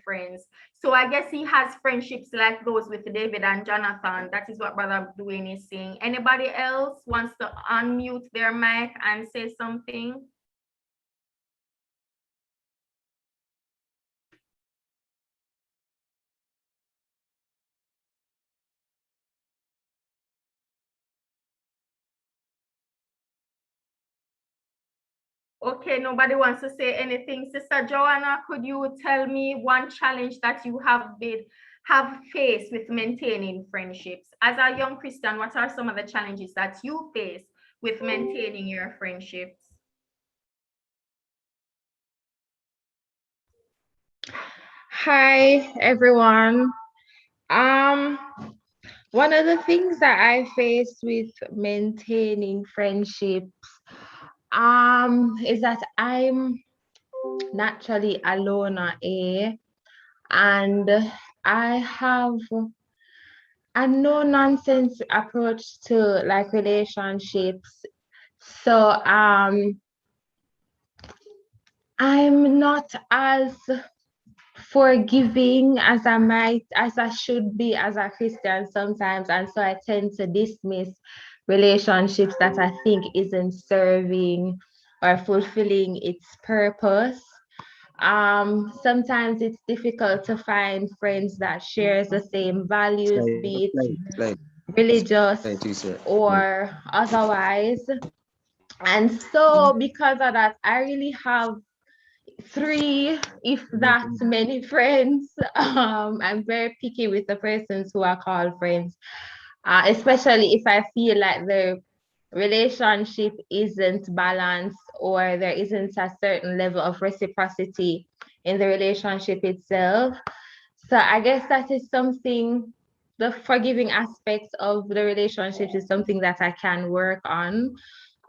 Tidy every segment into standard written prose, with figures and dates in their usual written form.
friends. So I guess he has friendships like those with David and Jonathan. That is what Brother Dwayne is saying. Anybody else wants to unmute their mic and say something? Okay, nobody wants to say anything. Sister Joanna, could you tell me one challenge that you have faced with maintaining friendships? As a young Christian, what are some of the challenges that you face with maintaining your friendships? Hi everyone. One of the things that I face with maintaining friendships is that I'm naturally a loner, and I have a no nonsense approach to like relationships. So I'm not as forgiving as I should be as a Christian sometimes. And so I tend to dismiss relationships that I think isn't serving or fulfilling its purpose. Sometimes it's difficult to find friends that shares the same values, be it religious or otherwise. And so because of that, I really have three, if that many friends. I'm very picky with the persons who are called friends, especially if I feel like the relationship isn't balanced or there isn't a certain level of reciprocity in the relationship itself. So I guess that is something, the forgiving aspects of the relationship is something that I can work on.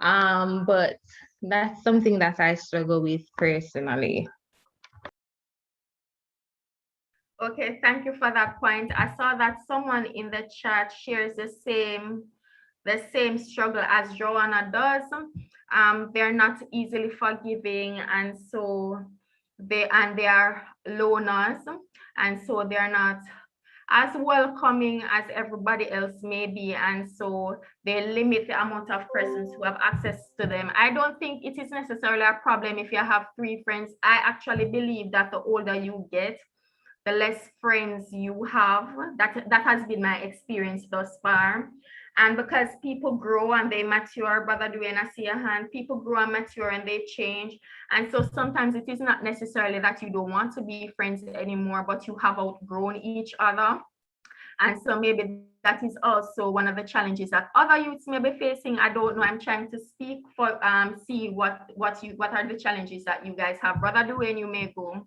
But that's something that I struggle with personally. Okay, thank you for that point. I saw that someone in the chat shares the same struggle as Joanna does. They're not easily forgiving, and so they are loners, and so they're not as welcoming as everybody else may be, and so they limit the amount of persons who have access to them. I don't think it is necessarily a problem if you have 3 friends. I actually believe that the older you get, the less friends you have. That has been my experience thus far. And because people grow and they mature, Brother Dwayne, I see a hand, people grow and mature and they change. And so sometimes it is not necessarily that you don't want to be friends anymore, but you have outgrown each other. And so maybe that is also one of the challenges that other youths may be facing. I don't know. I'm trying to speak for see what are the challenges that you guys have. Brother Dwayne, you may go.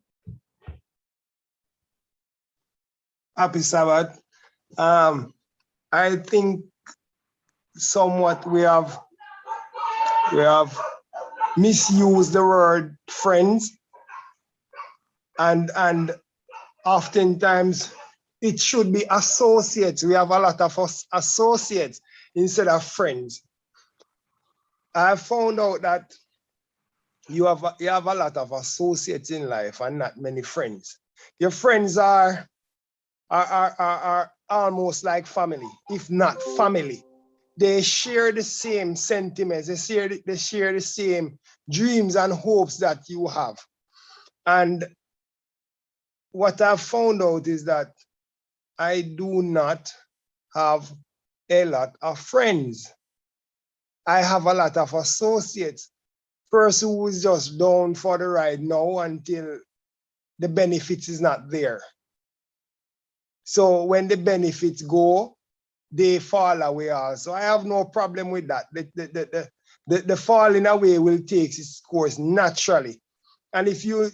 Happy Sabbath. I think somewhat we have misused the word friends, and oftentimes it should be associates. We have a lot of us associates instead of friends. I found out that you have a lot of associates in life and not many friends. Your friends are almost like family, if not family. They share the same sentiments, they share the same dreams and hopes that you have. And what I've found out is that I do not have a lot of friends. I have a lot of associates. Person who is just down for the ride now until the benefits is not there. So when the benefits go, they fall away also. I have no problem with that. The falling away will take its course naturally. And if you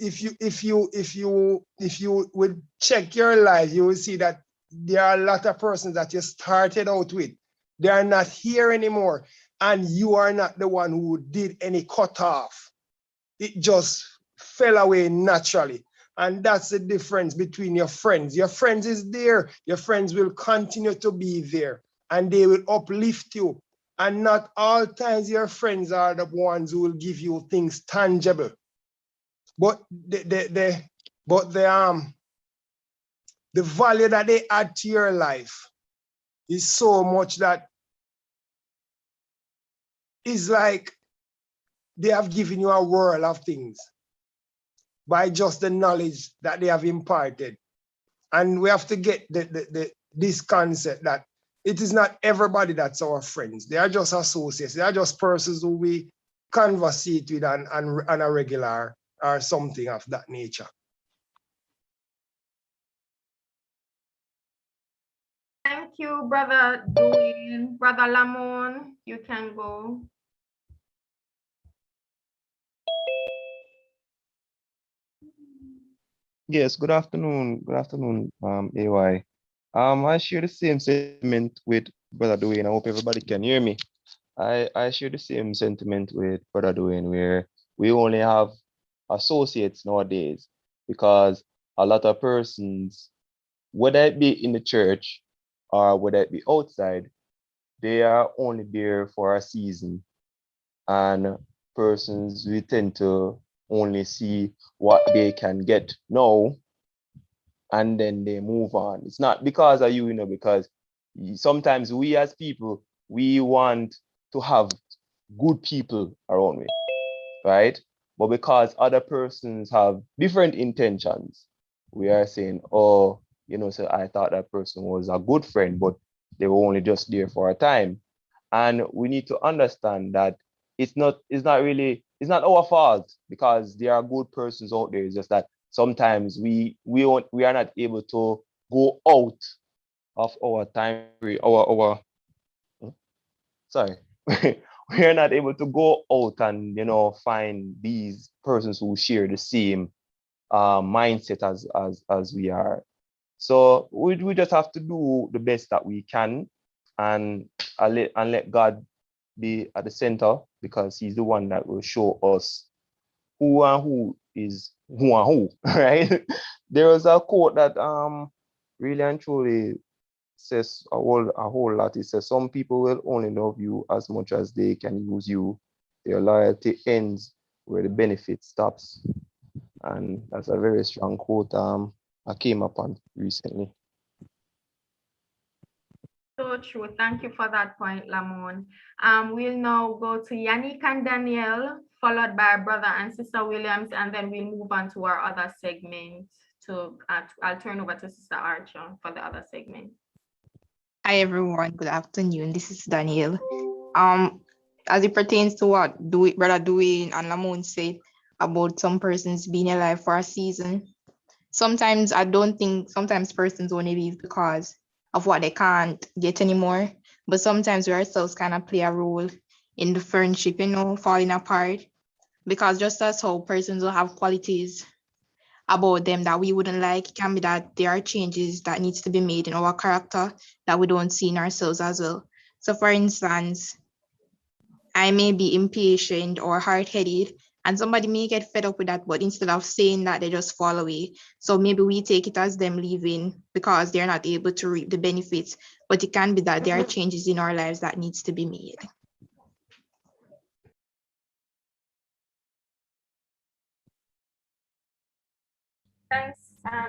would check your life, you will see that there are a lot of persons that you started out with. They are not here anymore. And you are not the one who did any cutoff. It just fell away naturally. And that's the difference between your friends. Your friends is there. Your friends will continue to be there and they will uplift you. And not all times your friends are the ones who will give you things tangible. But the the value that they add to your life is so much that it's like they have given you a world of things by just the knowledge that they have imparted. And we have to get this concept that it is not everybody that's our friends. They are just associates. They are just persons who we conversate with on a regular or something of that nature. Thank you, Brother Dwayne. Brother Lamon, you can go. Yes, good afternoon. Good afternoon, AY. I share the same sentiment with Brother Dwayne. I hope everybody can hear me. I share the same sentiment with Brother Dwayne, where we only have associates nowadays because a lot of persons, whether it be in the church or whether it be outside, they are only there for a season. And persons, we tend to only see what they can get now and then they move on. It's not because of you, because sometimes we as people, we want to have good people around me, right? But because other persons have different intentions, we are saying, oh, so I thought that person was a good friend, but they were only just there for a time. And we need to understand that it's not our fault because there are good persons out there. It's just that sometimes we are not able to go out of our time, sorry. We are not able to go out and find these persons who share the same mindset as we are. So we just have to do the best that we can and let God be at the center, because he's the one that will show us who is who and who, right? There was a quote that really and truly says a whole lot. It says some people will only love you as much as they can use you. Their loyalty ends where the benefit stops. And that's a very strong quote I came upon recently. So true. Thank you for that point, Lamon. We'll now go to Yannick and Danielle, followed by Brother and Sister Williams, and then we'll move on to our other segment. I'll turn over to Sister Archer for the other segment. Hi everyone, good afternoon. This is Danielle. As it pertains to what Brother Dwayne and Lamon said about some persons being alive for a season, sometimes I don't think persons only leave because of what they can't get anymore. But sometimes we ourselves kind of play a role in the friendship, falling apart. Because just as how persons will have qualities about them that we wouldn't like, it can be that there are changes that needs to be made in our character that we don't see in ourselves as well. So for instance, I may be impatient or hard-headed, and somebody may get fed up with that, but instead of saying that, they just fall away. So maybe we take it as them leaving because they're not able to reap the benefits, but it can be that there are changes in our lives that needs to be made. Thanks,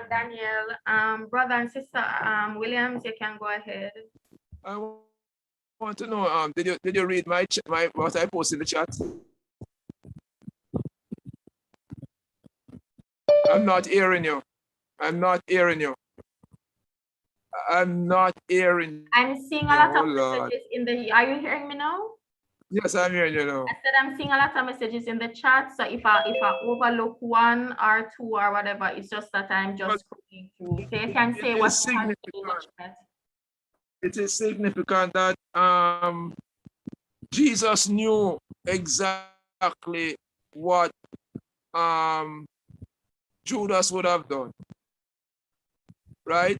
Danielle. Brother and Sister Williams, you can go ahead. I want to know, did you read my what I posted in the chat? I'm not hearing you. I'm not hearing you. I'm not hearing. I'm seeing a lot of messages in the. Are you hearing me now? Yes, I'm hearing you now. I said I'm seeing a lot of messages in the chat. So if I overlook one or two or whatever, it's just that I'm just scrolling through. So you can say what's happening in the chat. It is significant that Jesus knew exactly what Judas would have done, right?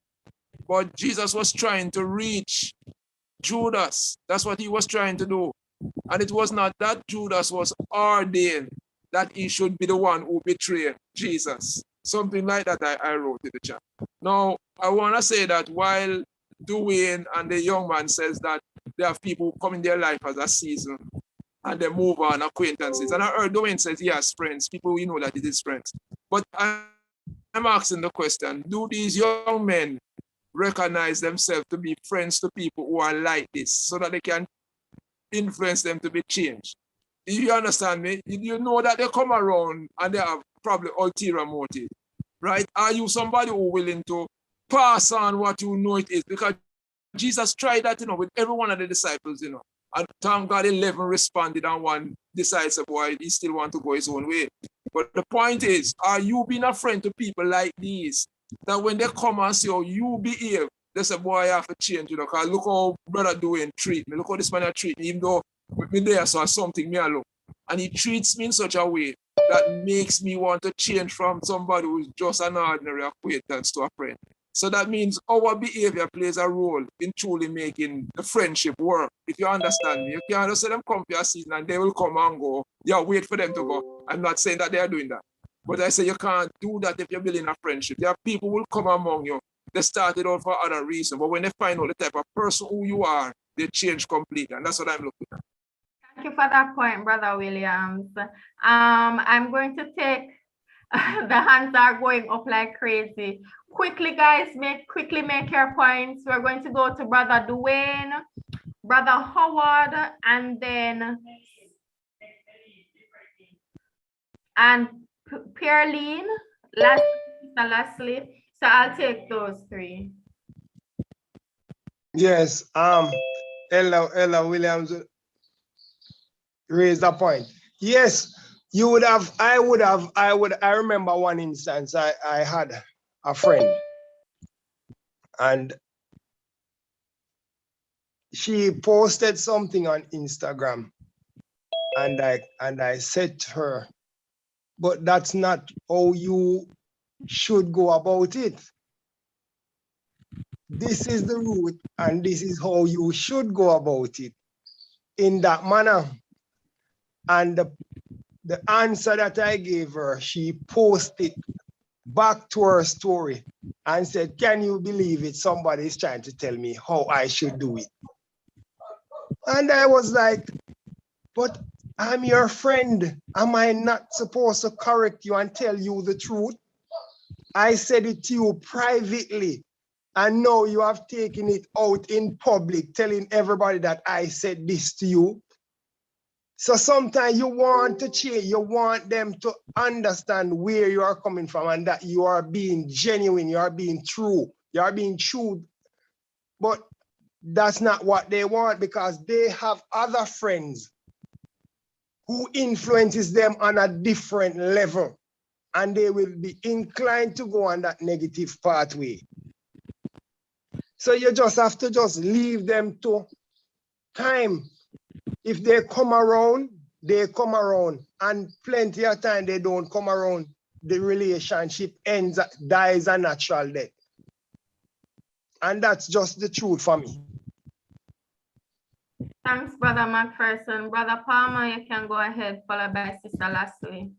But Jesus was trying to reach Judas. That's what he was trying to do. And it was not that Judas was ordained that he should be the one who betrayed Jesus. Something like that I wrote in the chat. Now, I want to say that while Dwayne and the young man says that they have people who come in their life as a season and they move on, acquaintances. And I heard Dwayne says, yes, friends, people we know that it is friends. But I'm I'm asking the question, do these young men recognize themselves to be friends to people who are like this so that they can influence them to be changed? You understand me? You know that they come around and they have probably ulterior motive, right? Are you somebody who willing to pass on what you know it is? Because Jesus tried that, with every one of the disciples, and thank God 11 responded and one decided, boy, he still want to go his own way. But the point is, are you being a friend to people like these, that when they come and see how you behave, they say, boy, I have to change, because look how brother doing treat me. Look how this man treat me, even though me there saw something me alone. And he treats me in such a way that makes me want to change from somebody who's just an ordinary acquaintance to a friend. So that means our behavior plays a role in truly making the friendship work. If you understand me, you can't just let them come for a season and they will come and go. Yeah, wait for them to go. I'm not saying that they are doing that. But I say you can't do that if you're building a friendship. There are people who will come among you. They started out for other reasons. But when they find out the type of person who you are, they change completely. And that's what I'm looking at. Thank you for that point, Brother Williams. I'm going to take, the hands are going up like crazy. Quickly, guys, quickly make your points. We're going to go to Brother Dwayne, Brother Howard, and then Pierline, lastly. So I'll take those three. Yes, Ella Williams raised a point. Yes, you would have, I remember one instance, I had a friend and she posted something on Instagram and I said to her, but that's not how you should go about it. This is the route and this is how you should go about it in that manner. And the answer that I gave her, she posted back to her story and said, can you believe it? Somebody is trying to tell me how I should do it. And I was like, but I'm your friend. Am I not supposed to correct you and tell you the truth? I said it to you privately. And now you have taken it out in public, telling everybody that I said this to you. So sometimes you want to change, you want them to understand where you are coming from and that you are being genuine, you are being true, you are being true. But that's not what they want because they have other friends who influences them on a different level and they will be inclined to go on that negative pathway. So you just have to just leave them to time. If they come around, they come around. And plenty of time they don't come around, the relationship ends, dies a natural death. And that's just the truth for me. Thanks, Brother McPherson. Brother Palmer, you can go ahead, followed by Sister Lastly.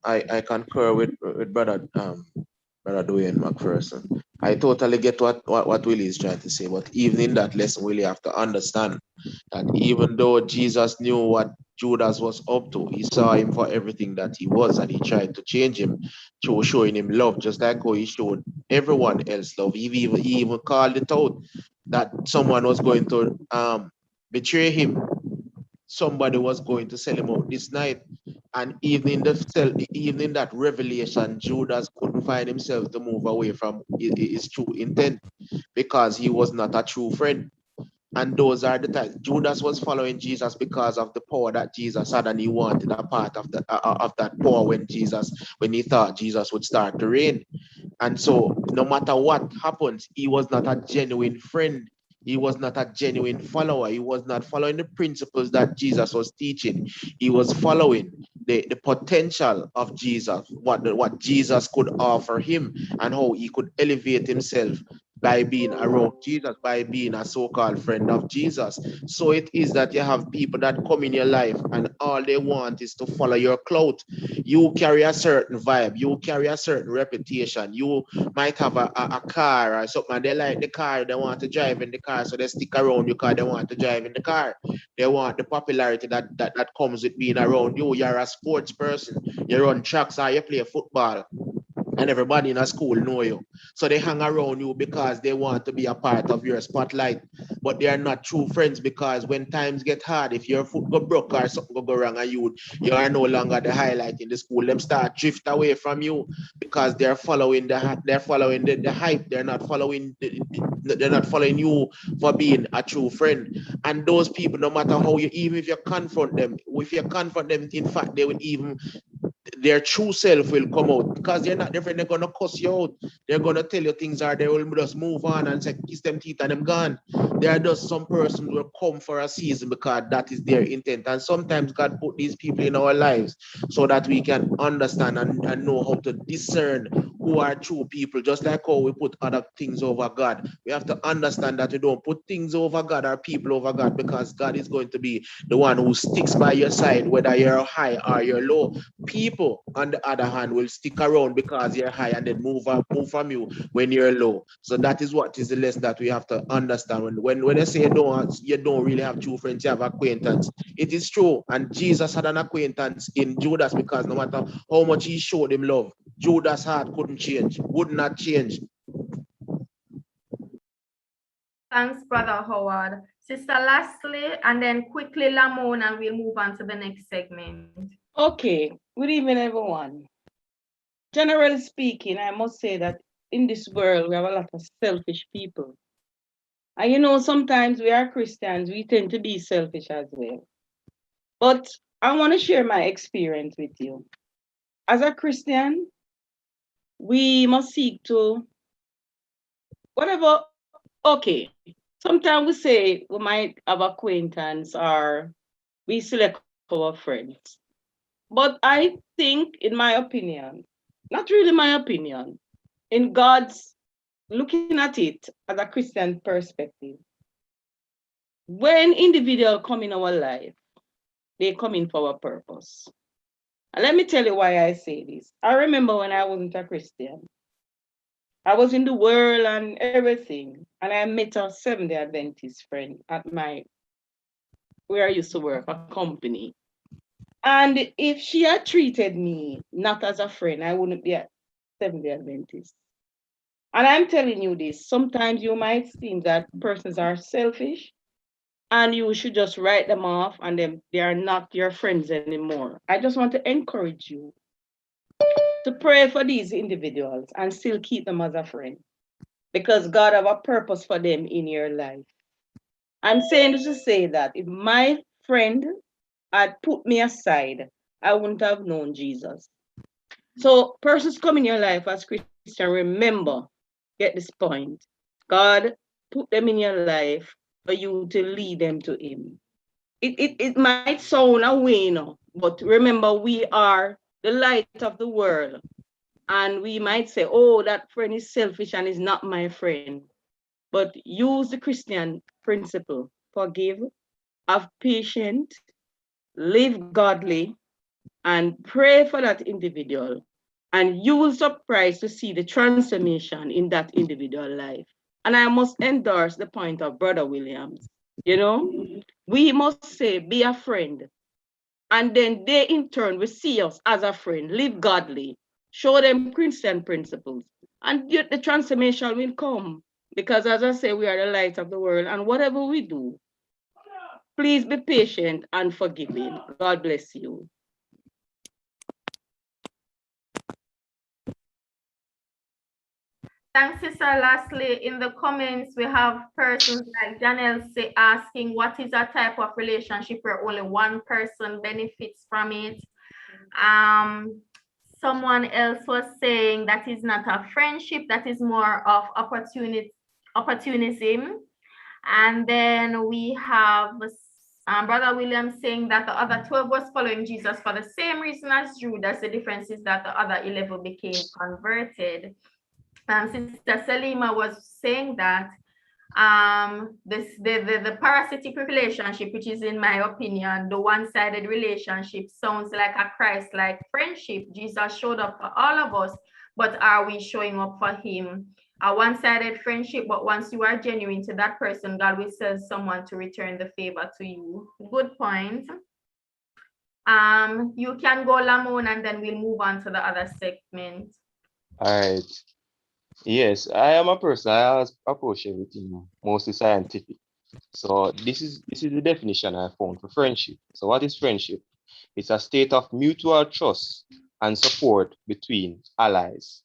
I concur with Brother Dwayne McPherson. I totally get what Willie is trying to say, but even in that lesson, Willie have to understand that even though Jesus knew what Judas was up to, he saw him for everything that he was, and he tried to change him through showing him love, just like how he showed everyone else love. He even called it out that someone was going to betray him. Somebody was going to sell him out this night. And even in that revelation, Judas couldn't find himself to move away from his true intent because he was not a true friend. And those are the times Judas was following Jesus because of the power that Jesus had, and he wanted a part of that power when he thought Jesus would start to reign. And so no matter what happens, he was not a genuine friend. He was not a genuine follower. He was not following the principles that Jesus was teaching. He was following the potential of Jesus, what Jesus could offer him and how he could elevate himself by being around Jesus, by being a so-called friend of Jesus. So it is that you have people that come in your life and all they want is to follow your clout. You carry a certain vibe, you carry a certain reputation, you might have a car or something, and they like the car, they want to drive in the car, so they stick around you because they want to drive in the car. They want the popularity that comes with being around you. You're a sports person, you run tracks or you play football. and everybody in a school know you. So they hang around you because they want to be a part of your spotlight, but they are not true friends, because when times get hard, if your foot go broke or something go wrong and you are no longer the highlight in the school, them start drift away from you because they're following the hype. They're not following you for being a true friend. And those people, no matter how you, even if you confront them, in fact, they will even, their true self will come out, because they're not different. They're gonna cuss you out. They're gonna tell you things, or they will just move on and say kiss them teeth and them gone. There are just some persons who will come for a season because that is their intent. And sometimes God put these people in our lives so that we can understand and know how to discern who are true people. Just like how we put other things over God, we have to understand that we don't put things over God or people over God, because God is going to be the one who sticks by your side, whether you're high or you're low. People, on the other hand, will stick around because you're high and then move from you when you're low. So that is what is the lesson that we have to understand. When I say you don't really have true friends, you have acquaintance. It is true. And Jesus had an acquaintance in Judas, because no matter how much he showed him love, Judas' heart couldn't change, would not change. Thanks, Brother Howard. Sister Lastly, and then quickly Lamone, and we'll move on to the next segment. Okay, good evening, everyone. Generally speaking, I must say that in this world, we have a lot of selfish people. And you know, sometimes we are Christians, we tend to be selfish as well. But I want to share my experience with you. As a Christian, we must seek to, whatever, okay, sometimes we say we might have acquaintance or we select our friends. But I think, in my opinion, not really my opinion, in God's looking at it as a Christian perspective, when individuals come in our life, they come in for a purpose. And let me tell you why I say this. I remember when I wasn't a Christian. I was in the world and everything, and I met a Seventh-day Adventist friend at where I used to work, a company. And if she had treated me not as a friend, I wouldn't be a Seventh-day Adventist. And I'm telling you this, sometimes you might think that persons are selfish and you should just write them off and they are not your friends anymore. I just want to encourage you to pray for these individuals and still keep them as a friend, because God have a purpose for them in your life. I'm saying this to say that if my friend had put me aside, I wouldn't have known Jesus. So persons come in your life as Christian, remember, get this point. God put them in your life for you to lead them to him. It might sound a way now, but remember, we are the light of the world. And we might say, oh, that friend is selfish and is not my friend. But use the Christian principle: forgive, have patience, live godly, and pray for that individual. And you will surprise to see the transformation in that individual life. And I must endorse the point of Brother Williams. You know, we must say, be a friend. And then they in turn will see us as a friend, live godly, show them Christian principles. And the transformation will come. Because as I say, we are the light of the world. And whatever we do, please be patient and forgiving. God bless you. Thanks, Sister. Lastly, in the comments, we have persons like Janelle asking, what is a type of relationship where only one person benefits from it? Someone else was saying that is not a friendship, that is more of opportunism. And then we have Brother William saying that the other 12 was following Jesus for the same reason as Judas. The difference is that the other 11 became converted. Sister Selima was saying that the parasitic relationship, which is in my opinion the one-sided relationship, sounds like a Christ-like friendship. Jesus showed up for all of us, but are we showing up for him? A one-sided friendship, but once you are genuine to that person, God will send someone to return the favor to you. Good point. You can go, Lamone, and then we'll move on to the other segment. All right. Yes, I am a person. I approach everything mostly scientific. So this is the definition I found for friendship. So what is friendship? It's a state of mutual trust and support between allies,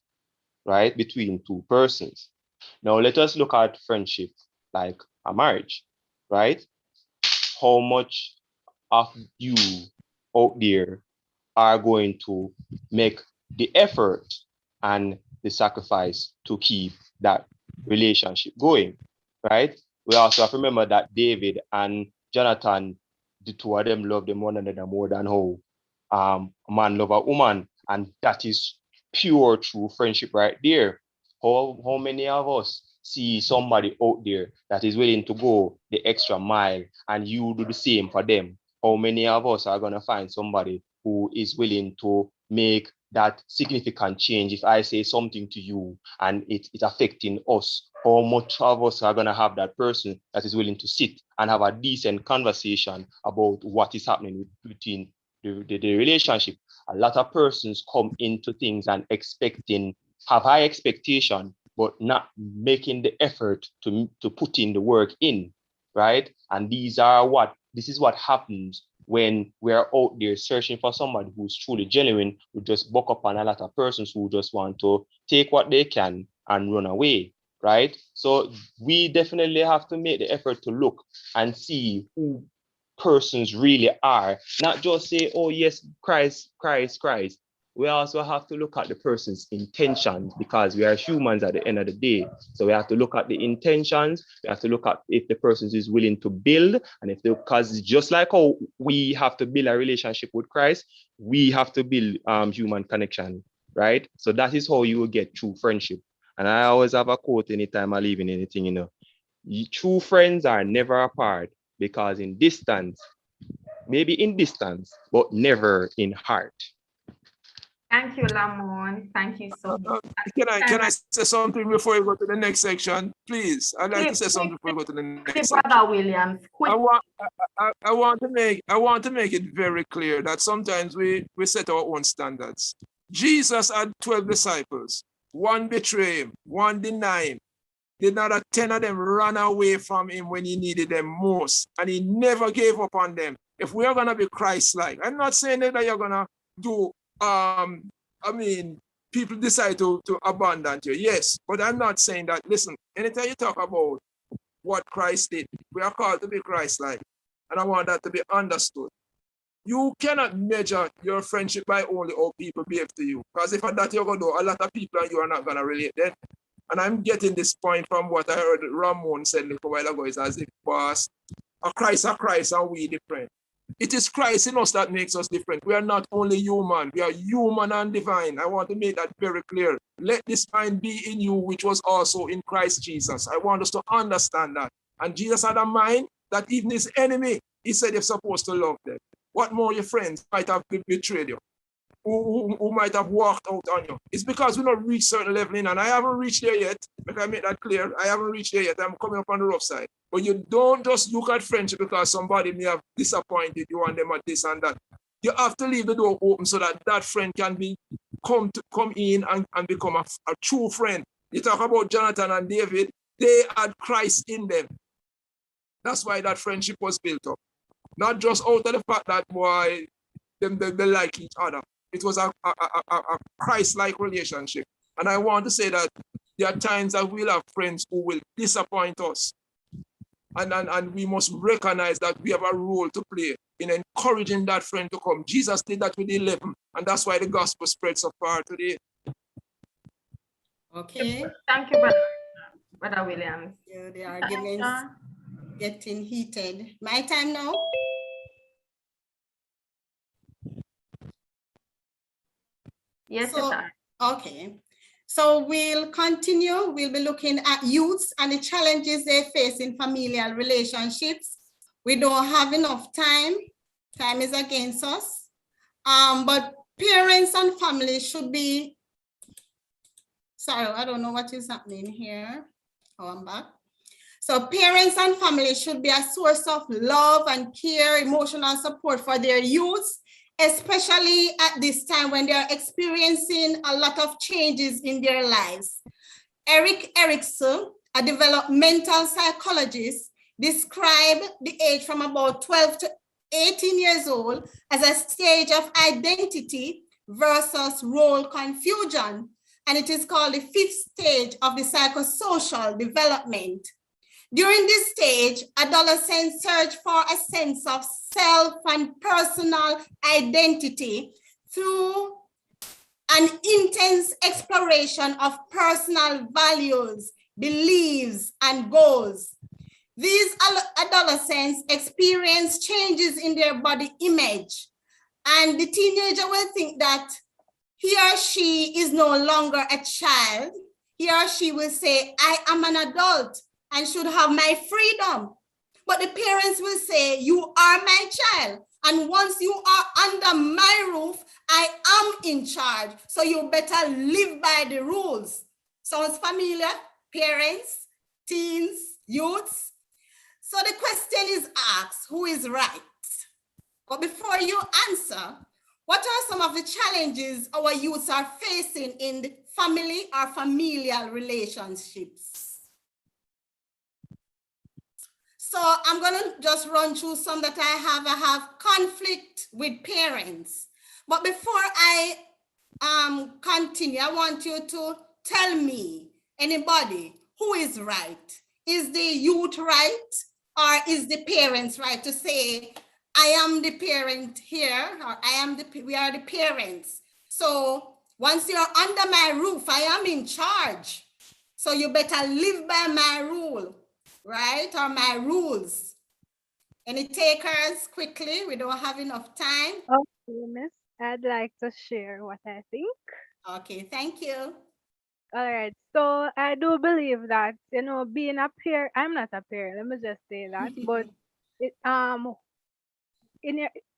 right? Between two persons. Now let us look at friendship like a marriage, right? How much of you out there are going to make the effort and the sacrifice to keep that relationship going, right? We also have to remember that David and Jonathan, the two of them love them one another more than how a man love a woman, and that is pure true friendship right there. How many of us see somebody out there that is willing to go the extra mile and you do the same for them? How many of us are going to find somebody who is willing to make that significant change? If I say something to you and it's affecting us, how much of us are going to have that person that is willing to sit and have a decent conversation about what is happening between the relationship? A lot of persons come into things and have high expectation, but not making the effort to put in the work in, right? And this is what happens when we're out there searching for somebody who's truly genuine. We just buck up on a lot of persons who just want to take what they can and run away, right? So we definitely have to make the effort to look and see who persons really are, not just say, oh yes, Christ, Christ, Christ. We also have to look at the person's intentions, because we are humans at the end of the day. So we have to look at the intentions. We have to look at if the person is willing to build, and because just like how we have to build a relationship with Christ, we have to build human connection, right? So that is how you will get true friendship. And I always have a quote anytime I leave in anything, true friends are never apart, because in distance, maybe in distance, but never in heart. Thank you, Lamont. Thank you so much. Can I say something before we go to the next section, please? I'd like to say something before we go to the next section. Brother Williams, quick. I want to make it very clear that sometimes we set our own standards. Jesus had 12 disciples. One betray him, one deny him. Did not 10 of them run away from him when he needed them most? And he never gave up on them. If we are going to be Christ-like, I'm not saying that you're going to do, people decide to abandon you. Yes, but I'm not saying that. Listen, anytime you talk about what Christ did, we are called to be Christ-like. And I want that to be understood. You cannot measure your friendship by only how people behave to you. Because if that you're going to do, a lot of people and you are not going to relate then. And I'm getting this point from what I heard Ramon said a little while ago. It's as if, boss, a Christ, and we different. It is Christ in us that makes us different. We are not only human, we are human and divine. I want to make that very clear. Let this mind be in you, which was also in Christ Jesus. I want us to understand that. And Jesus had a mind that even his enemy, he said you're supposed to love them. What more your friends might have betrayed you? Who might have walked out on you. It's because we don't reach certain level in, and I haven't reached there yet. Make I make that clear. I haven't reached there yet. I'm coming up on the rough side. But you don't just look at friendship because somebody may have disappointed you and them at this and that. You have to leave the door open so that that friend can come in and become a true friend. You talk about Jonathan and David. They had Christ in them. That's why that friendship was built up. Not just out of the fact that boy, they like each other. It was a Christ-like relationship. And I want to say that there are times that we'll have friends who will disappoint us. And we must recognize that we have a role to play in encouraging that friend to come. Jesus did that with the 11, and that's why the gospel spreads so far today. Okay. Thank you, Brother Williams. Yeah, the arguments getting heated. My time now? Yes, okay. So we'll continue. We'll be looking at youths and the challenges they face in familial relationships. We don't have enough time. Time is against us. But parents and families should be, sorry, I don't know what is happening here. Oh, I'm back. So parents and families should be a source of love and care, emotional support for their youths, especially at this time when they are experiencing a lot of changes in their lives. Eric Erickson, a developmental psychologist, described the age from about 12 to 18 years old as a stage of identity versus role confusion. And it is called the fifth stage of the psychosocial development. During this stage, adolescents search for a sense of self and personal identity through an intense exploration of personal values, beliefs, and goals. These adolescents experience changes in their body image, and the teenager will think that he or she is no longer a child. He or she will say, I am an adult and should have my freedom. But the parents will say, you are my child. And once you are under my roof, I am in charge. So you better live by the rules. Sounds familiar? Parents, teens, youths. So the question is asked, who is right? But before you answer, what are some of the challenges our youths are facing in the family or familial relationships? So I'm going to just run through some that I have. I have conflict with parents. But before I continue, I want you to tell me, anybody, who is right? Is the youth right? Or is the parents right to say, I am the parent here, or we are the parents. So once you're under my roof, I am in charge. So you better live by my rule, right? Or my rules. Any takers quickly? We don't have enough time. Okay, Miss, I'd like to share what I think. Okay, thank you. All right, so I do believe that, being a parent, I'm not a parent, let me just say that, but it,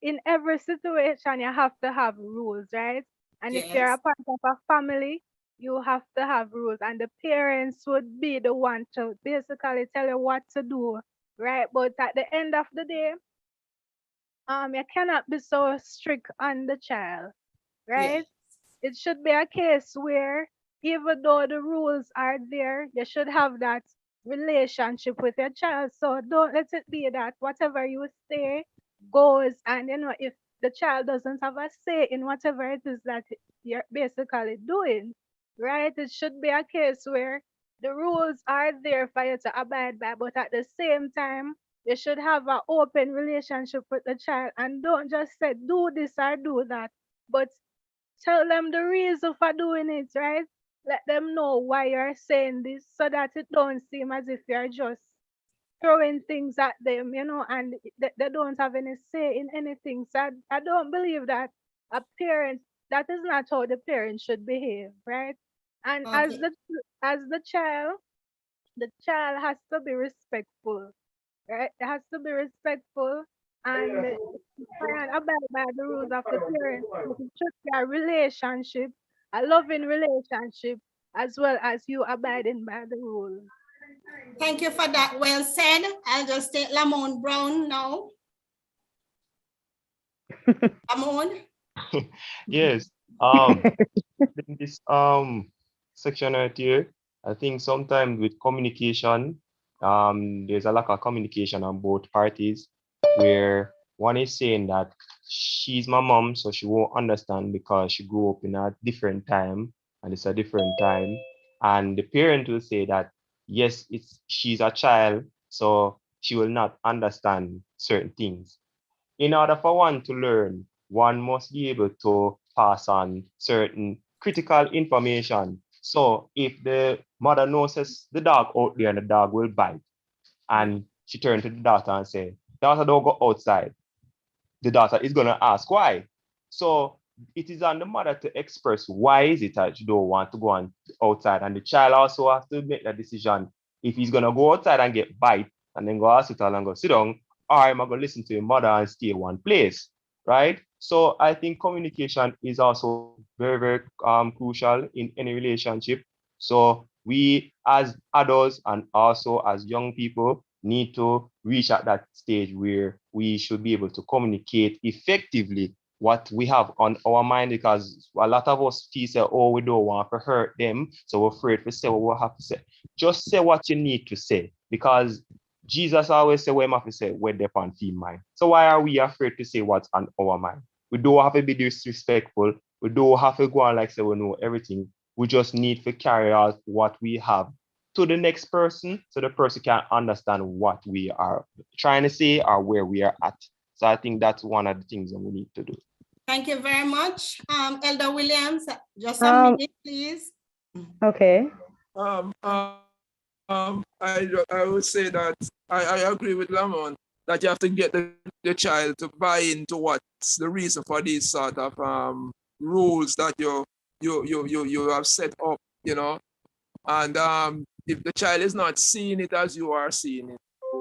in every situation, you have to have rules, right? And if you're a Yes. part of a family, you have to have rules, and the parents would be the one to basically tell you what to do, right? But at the end of the day, you cannot be so strict on the child, right? Yes. It should be a case where even though the rules are there, you should have that relationship with your child. So don't let it be that whatever you say goes, and if the child doesn't have a say in whatever it is that you're basically doing, right? It should be a case where the rules are there for you to abide by, but at the same time, you should have an open relationship with the child, and don't just say do this or do that, but tell them the reason for doing it, right? Let them know why you're saying this so that it don't seem as if you're just throwing things at them, and they don't have any say in anything. So I don't believe that a parent, that is not how the parent should behave, right? And Okay. as the child has to be respectful, right? It has to be respectful and try and abide by the rules of the parents. But it should be a relationship, a loving relationship, as well as you abiding by the rules. Thank you for that. Well said. I'll just take Lamont Brown now. Lamont. Yes. In this section right here, I think sometimes with communication, there's a lack of communication on both parties, where one is saying that she's my mom, so she won't understand because she grew up in a different time and it's a different time. And the parent will say that yes, she's a child, so she will not understand certain things. In order for one to learn, one must be able to pass on certain critical information. So if the mother knows the dog out there and the dog will bite, and she turned to the daughter and said, daughter, don't go outside, the daughter is going to ask why. So it is on the mother to express why is it that you don't want to go on outside, and the child also has to make that decision if he's going to go outside and get bite and then go hospital and go sit down, or am I going to listen to your mother and stay one place, right? So I think communication is also very, very crucial in any relationship. So we as adults and also as young people need to reach at that stage where we should be able to communicate effectively what we have on our mind, because a lot of us feel say, oh, we don't want to hurt them, so we're afraid to say what we have to say. Just say what you need to say, because Jesus always say what you have to say when they're on team mind. So why are we afraid to say what's on our mind? We don't have to be disrespectful. We don't have to go on like say we know everything. We just need to carry out what we have to the next person, so the person can understand what we are trying to say or where we are at. So I think that's one of the things that we need to do. Thank you very much. Elder Williams, just a minute, please. Okay. I would say that I agree with Lamont that you have to get the child to buy into what's the reason for these sort of rules that you have set up, you know. And if the child is not seeing it as you are seeing it,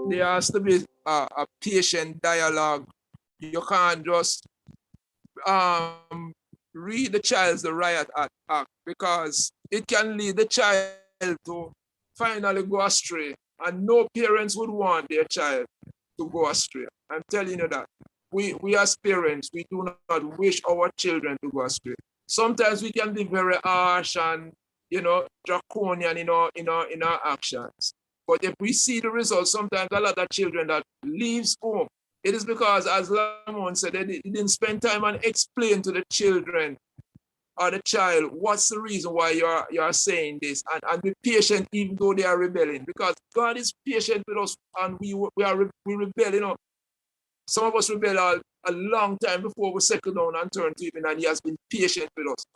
there has to be a patient dialogue. You can't just read the child's the riot act, because it can lead the child to finally go astray, and no parents would want their child to go astray. I'm telling you that. We as parents, we do not wish our children to go astray. Sometimes we can be very harsh and, you know, draconian in our actions. But if we see the results, sometimes a lot of children that leaves home, it is because, as Lamont said, they didn't spend time and explain to the children or the child what's the reason why you're saying this, and be patient even though they are rebelling, because God is patient with us, and we rebel, you know. Some of us rebel a long time before we settle down and turn to him, and he has been patient with us.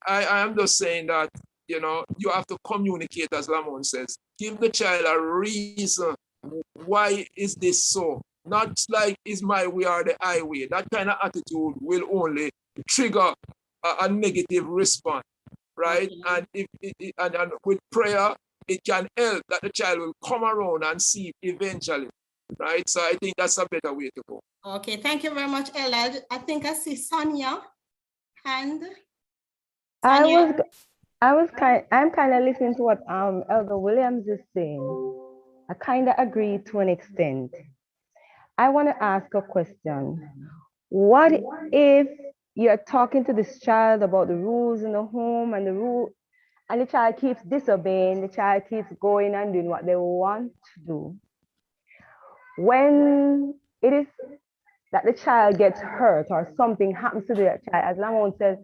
I am just saying that, you know, you have to communicate, as Lamont says. Give the child a reason. Why is this so? Not like, is my way or the highway. That kind of attitude will only trigger a negative response, right? And and with prayer, it can help that the child will come around and see eventually, right? So I think that's a better way to go. Okay, thank you very much, Ella. I think I see Sonia hand. I'm kind of listening to what Elder Williams is saying. I kind of agree to an extent. I want to ask a question. What if you're talking to this child about the rules in the home and the child keeps disobeying, the child keeps going and doing what they want to do? When it is that the child gets hurt or something happens to the child, as Lamont says,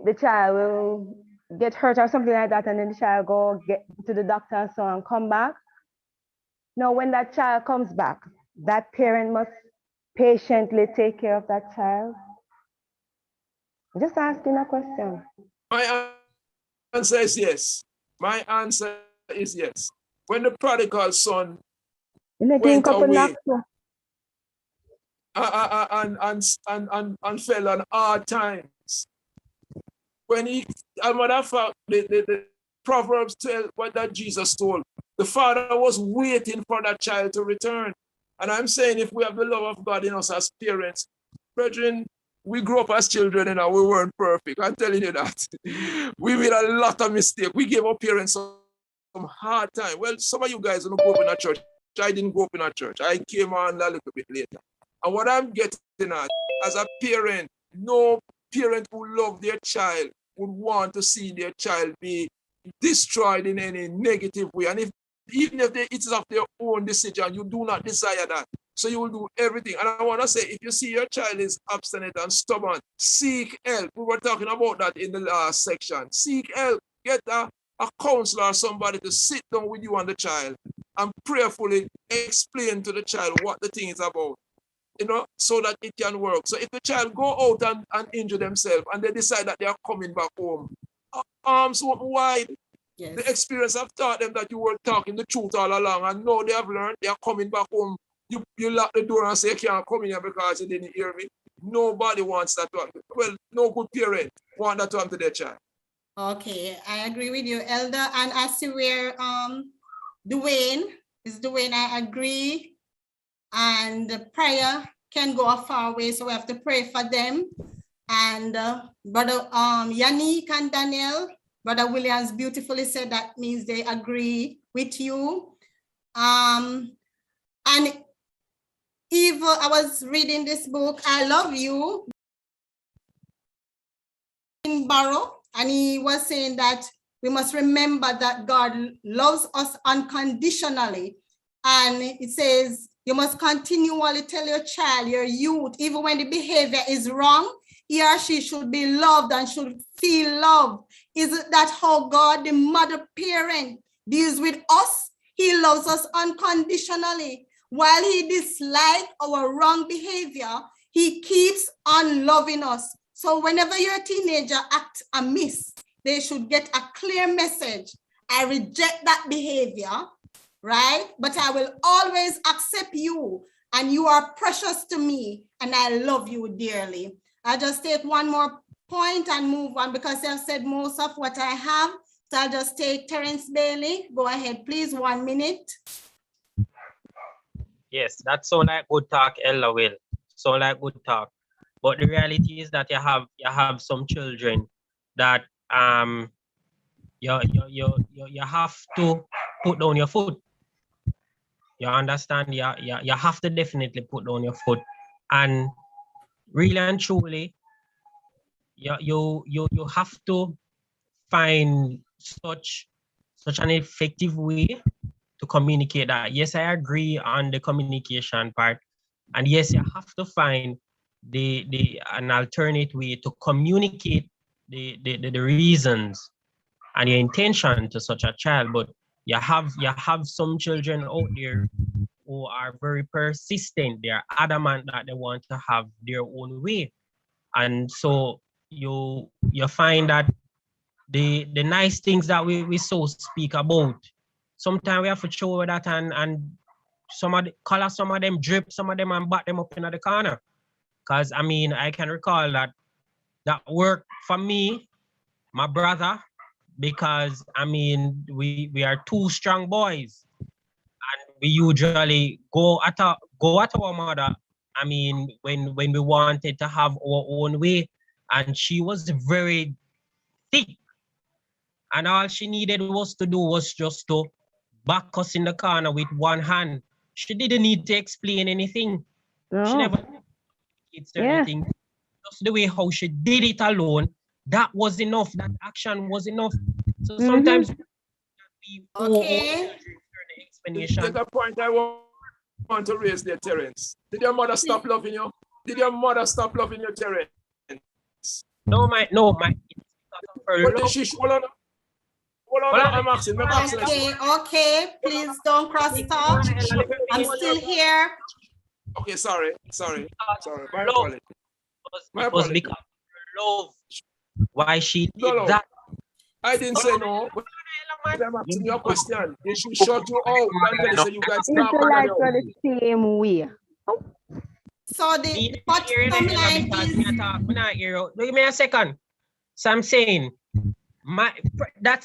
the child will get hurt or something like that, and then the child go get to the doctor and so on, come back. Now, when that child comes back, that parent must patiently take care of that child. Just asking a question. My answer is yes. My answer is yes. When the prodigal son went away and fell on hard times, when he, as a matter of fact, the Proverbs tell what that Jesus told. The father was waiting for that child to return. And I'm saying, if we have the love of God in us as parents, brethren, we grew up as children and we weren't perfect. I'm telling you that. We made a lot of mistakes. We gave our parents some hard time. Well, some of you guys don't grow up in a church. I didn't grow up in a church. I came on a little bit later. And what I'm getting at, as a parent, no parent who loves their child would want to see their child be destroyed in any negative way. And even if it is of their own decision, you do not desire that. So you will do everything. And I want to say, if you see your child is obstinate and stubborn, seek help. We were talking about that in the last section. Seek help. Get a counselor or somebody to sit down with you and the child and prayerfully explain to the child what the thing is about, you know, so that it can work. So if the child go out and injure themselves and they decide that they are coming back home, arms open wide. Yes. The experience have taught them that you were talking the truth all along, and now they have learned, they are coming back home. You lock the door and say, you can't come in here because you didn't hear me. Nobody wants that to happen. Well, no good parent want that to happen to their child. Okay, I agree with you, Elder. And I see where Dwayne, I agree. And the prayer can go a far way, so we have to pray for them. And Brother Yannick and Daniel, Brother Williams beautifully said that means they agree with you. And Eva, I was reading this book, I Love You. Barrow, and he was saying that we must remember that God loves us unconditionally. And it says, you must continually tell your child, your youth, even when the behavior is wrong, he or she should be loved and should feel loved. Isn't that how God, the mother parent, deals with us? He loves us unconditionally. While he dislikes our wrong behavior, he keeps on loving us. So whenever your teenager acts amiss, they should get a clear message. I reject that behavior, right? But I will always accept you, and you are precious to me, and I love you dearly. I'll just take one more point and move on because I've said most of what I have. So I'll just take Terence Bailey. Go ahead, please, 1 minute. Yes, that sounds like good talk, Ella will. Sound like good talk. But the reality is that you have some children that you have to put down your foot. You understand? You have to definitely put down your foot. And really and truly, you have to find such an effective way to communicate that. Yes, I agree on the communication part. And yes, you have to find an alternate way to communicate the reasons and your intention to such a child. But you have some children out there who are very persistent. They are adamant that they want to have their own way. And so you find that the nice things that we so speak about, sometimes we have to show that and some of them drip, some of them and bat them up in the corner. Because I mean, I can recall that worked for me, my brother, because I mean, we are two strong boys, and we usually go at our mother. I mean, when we wanted to have our own way, and she was very thick, and all she needed was to do was just to back us in the corner with one hand. She didn't need to explain anything. No. She never did anything. Just the way how she did it alone, that was enough. That action was enough. So sometimes we explanation. There's a point I want to raise there, Terence. Did your mother stop loving you? Did your mother stop loving you, Terence? No, my. What did she hold on? I'm asking. Okay, please don't cross talk. I'm still here. Okay, sorry. My apologies. It was because of love. Why she did that? I didn't say no. I'm asking you a question. They should shut you out and tell you so you guys stop. Like the same way. So the bottom line is. Give me a second. So I'm saying, that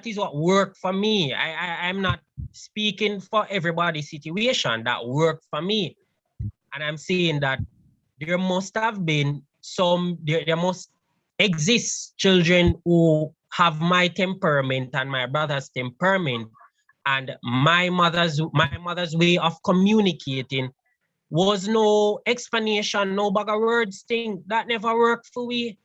is what worked for me. I'm not speaking for everybody's situation. That worked for me, and I'm saying that there must have been there must exist children who have my temperament and my brother's temperament, and my mother's way of communicating was no explanation, no bag of words thing. That never worked for we.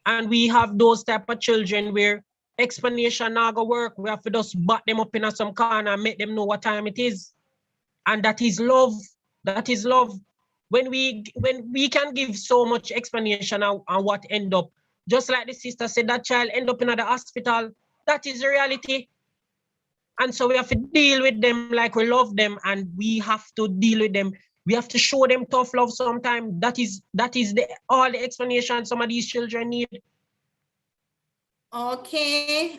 And we have those type of children where explanation not gonna work. We have to just back them up in some corner and make them know what time it is. And that is love. That is love. When we can give so much explanation on what end up, just like the sister said, that child end up in the hospital. That is the reality. And so we have to deal with them like we love them, and we have to deal with them. We have to show them tough love sometimes. That is all the explanation some of these children need. Okay,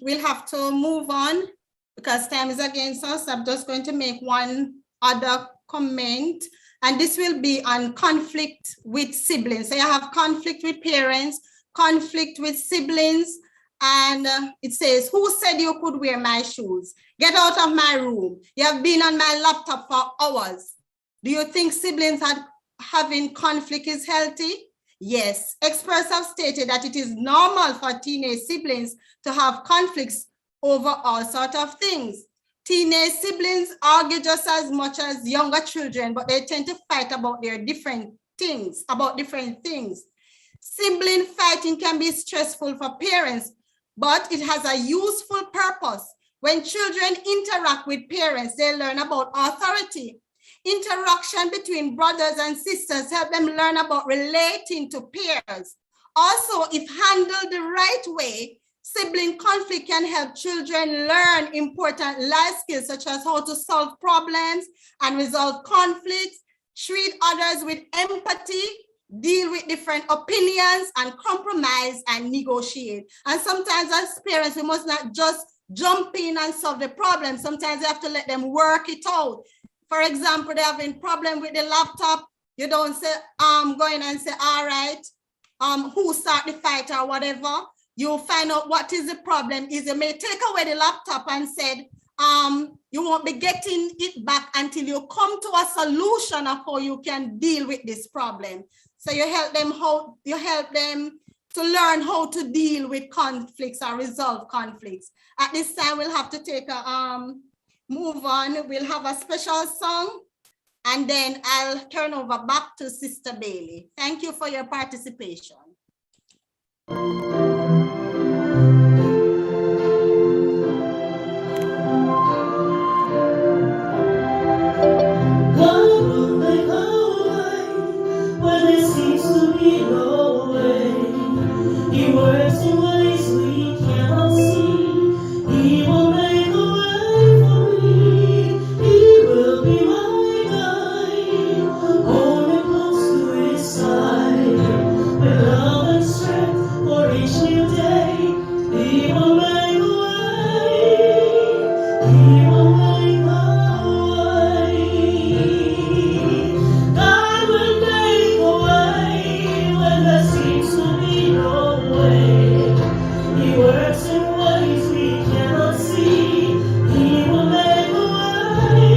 we'll have to move on because time is against us. I'm just going to make one other comment, and this will be on conflict with siblings. So you have conflict with parents, conflict with siblings, and it says, who said you could wear my shoes? Get out of my room. You have been on my laptop for hours. Do you think siblings having conflict is healthy? Yes. Experts have stated that it is normal for teenage siblings to have conflicts over all sorts of things. Teenage siblings argue just as much as younger children, but they tend to fight about different things. Sibling fighting can be stressful for parents, but it has a useful purpose. When children interact with parents, they learn about authority. Interaction between brothers and sisters help them learn about relating to peers. Also, if handled the right way, sibling conflict can help children learn important life skills such as how to solve problems and resolve conflicts, treat others with empathy, deal with different opinions, and compromise and negotiate. And sometimes as parents, we must not just jump in and solve the problem. Sometimes you have to let them work it out. For example, they have a problem with the laptop. You don't say, go in and say, all right, who start the fight or whatever. You'll find out what is the problem. Is you may take away the laptop and said, you won't be getting it back until you come to a solution of how you can deal with this problem. So you help them to learn how to deal with conflicts or resolve conflicts. At this time, we'll have to take a move on. We'll have a special song, and then I'll turn over back to Sister Bailey. Thank you for your participation. He works in ways we cannot see. He will make a way for me. He will be my guide. Hold me close to his side. With love and strength for each new day. He will make a way. He will make a way. God will make a way when there seems to be no way. He works in ways we cannot see. He will make a way.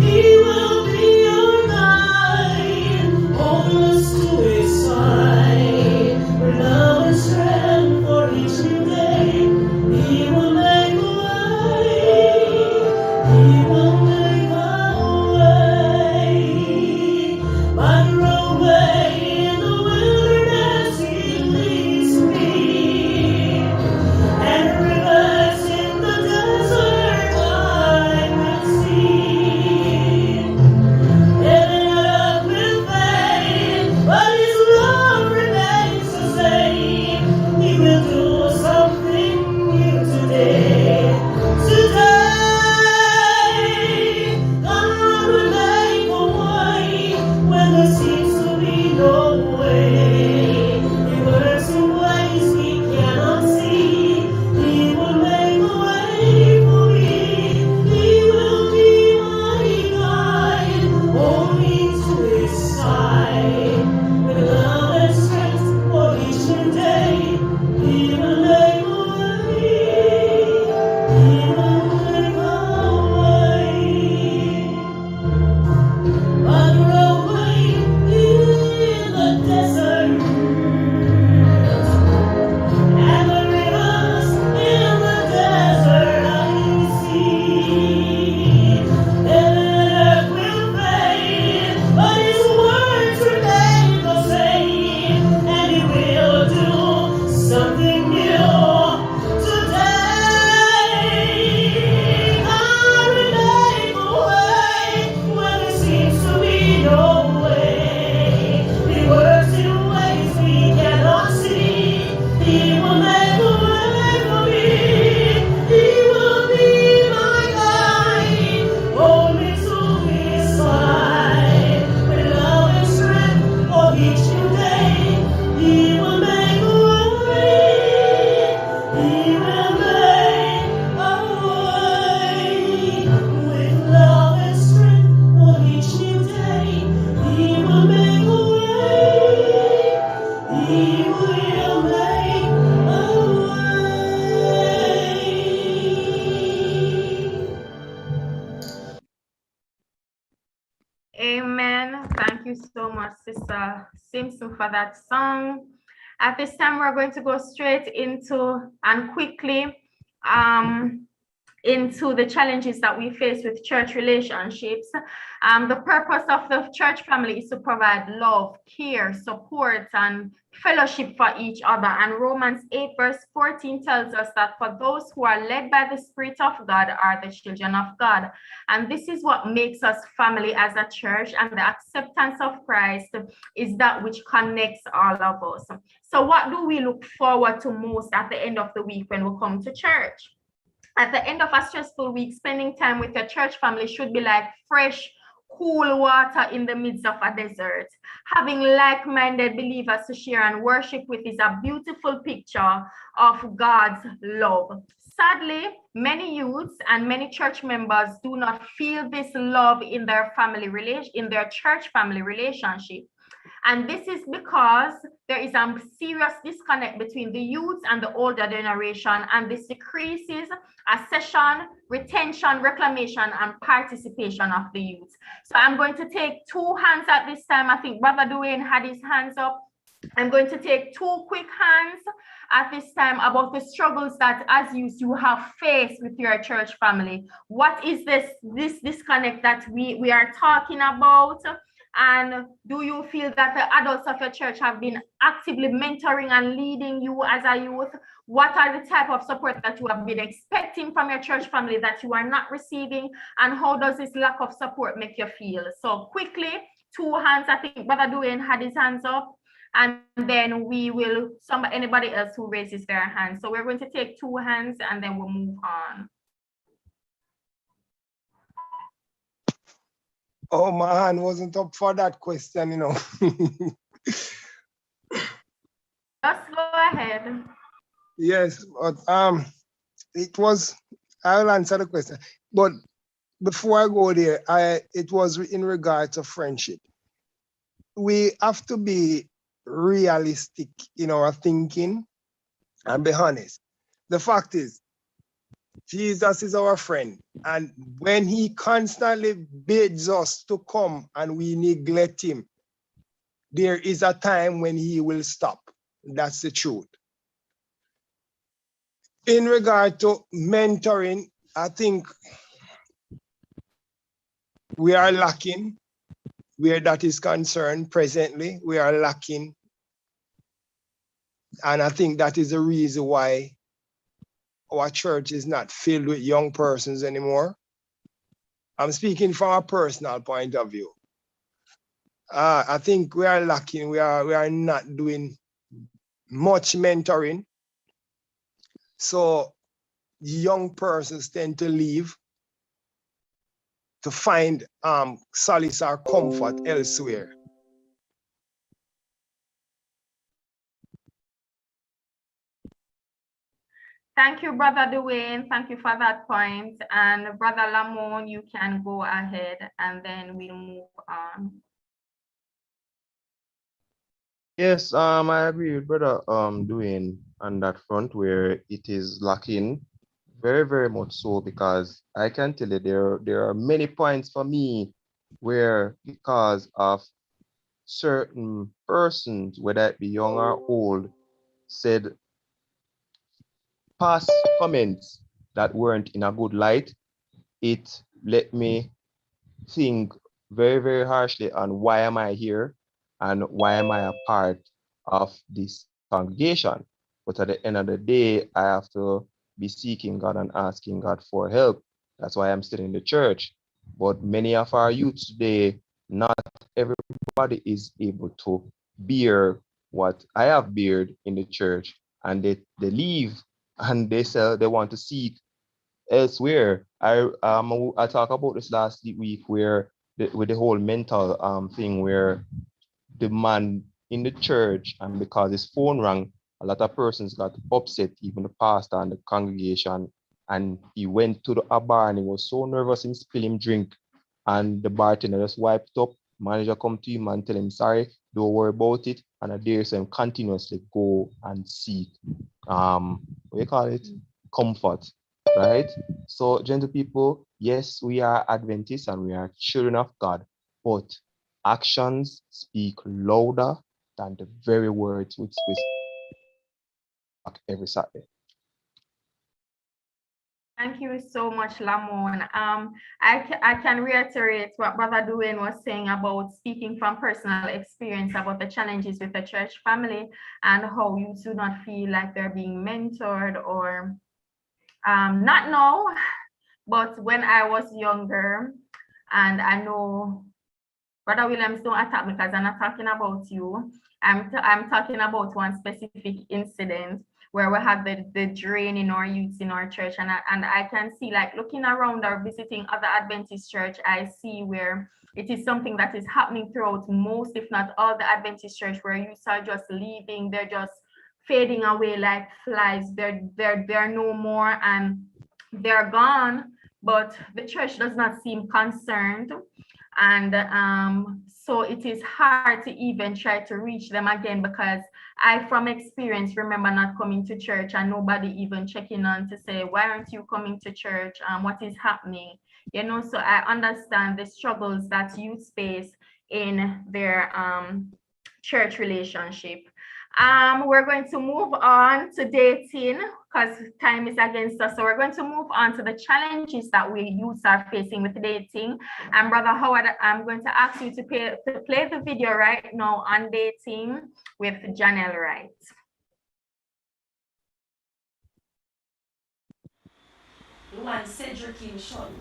He will be our guide. Hold us to his side. With love and strength for each new day. He will make a way. He will make a way. By the roadway in the wilderness, he leads me. And rivers in the desert I will see. Heaven and earth will fade, but his love remains the same. He will do something new today. God will make a way when there seems to be no way. He works in ways we cannot see. He will make a way for me. He will be my guide. Hold me to his side. With love and strength for each new day. He will make a way. He will make a way. By the roadway in the desert, and the rivers in the desert I see. Heaven and earth will fade, but his words remain the same. And he will do something new today. God will make a way when there seems to be no way. He works in ways we cannot see. He will make a way for me. He will be my guide. Hold me to his side. With love and strength for each new day. He will make a way. He will make a way. With love and strength for each new day. He will make a way. He will make a way. Amen. Thank you so much, Sister Simpson, for that song. At this time, we're going to go straight into and quickly into the challenges that we face with church relationships. The purpose of the church family is to provide love, care, support, and fellowship for each other. And Romans 8 verse 14 tells us that for those who are led by the Spirit of God are the children of God. And this is what makes us family as a church, and the acceptance of Christ is that which connects all of us. So what do we look forward to most at the end of the week when we come to church? At the end of a stressful week, spending time with your church family should be like fresh, cool water in the midst of a desert. Having like-minded believers to share and worship with is a beautiful picture of God's love. Sadly, many youths and many church members do not feel this love in their church family relationship. And this is because there is a serious disconnect between the youth and the older generation, and this decreases accession, retention, reclamation, and participation of the youth. So I'm going to take two hands at this time. I think Brother Dwayne had his hands up. I'm going to take two quick hands at this time about the struggles that as you have faced with your church family. What is this disconnect that we are talking about? And do you feel that the adults of your church have been actively mentoring and leading you as a youth? What are the type of support that you have been expecting from your church family that you are not receiving? And how does this lack of support make you feel? So quickly, two hands. I think Brother Dwayne had his hands up. And then we will, anybody else who raises their hand. So we're going to take two hands and then we'll move on. Oh, my hand wasn't up for that question, you know. Just go ahead. Yes, but I'll answer the question. But before I go there, it was in regard to friendship. We have to be realistic in our thinking and be honest. The fact is, Jesus is our friend, and when he constantly bids us to come and we neglect him, there is a time when he will stop. That's the truth. In regard to mentoring, I think we are lacking where that is concerned presently. We are lacking. And I think that is the reason why our church is not filled with young persons anymore. I'm speaking from a personal point of view. I think we are lacking. We are not doing much mentoring. So young persons tend to leave to find solace or comfort elsewhere. Thank you, Brother Dwayne. Thank you for that point. And Brother Lamont, you can go ahead and then we'll move on. Yes, I agree with Brother Dwayne on that front where it is lacking very, very much so, because I can tell you there are many points for me where, because of certain persons, whether it be young or old, said past comments that weren't in a good light, it let me think very, very harshly on why am I here and why am I a part of this congregation. But at the end of the day, I have to be seeking God and asking God for help. That's why I'm still in the church. But many of our youth today, not everybody is able to bear what I have bared in the church, and they leave and they want to seek elsewhere. I talked about this last week where with the whole mental thing where the man in the church, and because his phone rang, a lot of persons got upset, even the pastor and the congregation, and he went to a bar and he was so nervous him spill him drink, and the bartender just wiped up. Manager come to him and tell him sorry, don't worry about it, and I dare him continuously go and seek what do you call it, comfort, right? So, gentle people, yes, we are Adventists and we are children of God, but actions speak louder than the very words which we speak every Saturday. Thank you so much, Lamon. I can reiterate what Brother Dwayne was saying about speaking from personal experience about the challenges with the church family and how you do not feel like they're being mentored or not now, but when I was younger, and I know Brother Williams, don't attack me because I'm not talking about you. I'm talking about one specific incident where we had the drain in our youth in our church, and I can see, like, looking around or visiting other Adventist church, I see where it is something that is happening throughout most, if not all, the Adventist church, where youths are just leaving, they're just fading away like flies. They're no more and they're gone, but the church does not seem concerned. And so it is hard to even try to reach them again, because I, from experience, remember not coming to church and nobody even checking on to say, why aren't you coming to church? What is happening? You know, so I understand the struggles that youth face in their church relationship. We're going to move on to dating because time is against us. So we're going to move on to the challenges that we youths are facing with dating. And Brother Howard, I'm going to ask you to play the video right now on dating with Janelle Wright.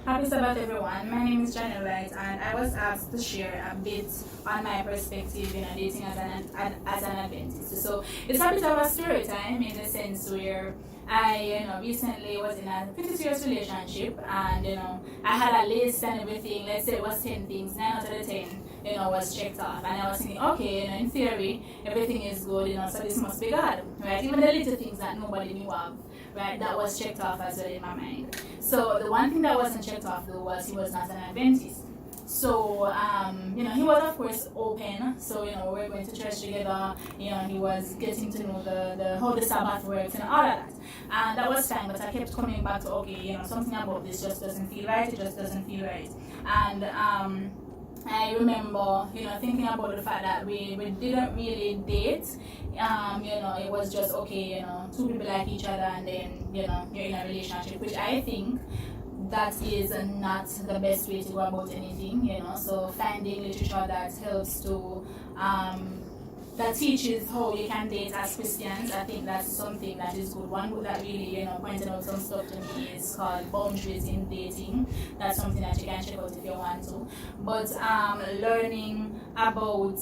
Happy Sabbath, everyone. My name is Janelle Wright, and I was asked to share a bit on my perspective in dating as an Adventist. So it's a bit of a story time in the sense where I, recently was in a pretty serious relationship, and I had a list and everything. Let's say it was 10 things, 9 out of the 10, was checked off, and I was thinking, okay, in theory, everything is good, so this must be God, right? Even the little things that nobody knew of. Right, that was checked off as well in my mind. So the one thing that wasn't checked off though was he was not an Adventist. So he was of course open. So we were going to church together. He was getting to know the how the Sabbath works and all of that, and that was fine. But I kept coming back to something about this just doesn't feel right. It just doesn't feel right, and I remember, thinking about the fact that we didn't really date. It was just okay, two people like each other, and then you're in a relationship, which I think that is not the best way to go about anything. So finding literature that helps to that teaches how you can date as Christians, I think that's something that is good. One book that really, pointed out some stuff to me is called Boundaries in Dating. That's something that you can check out if you want to. But learning about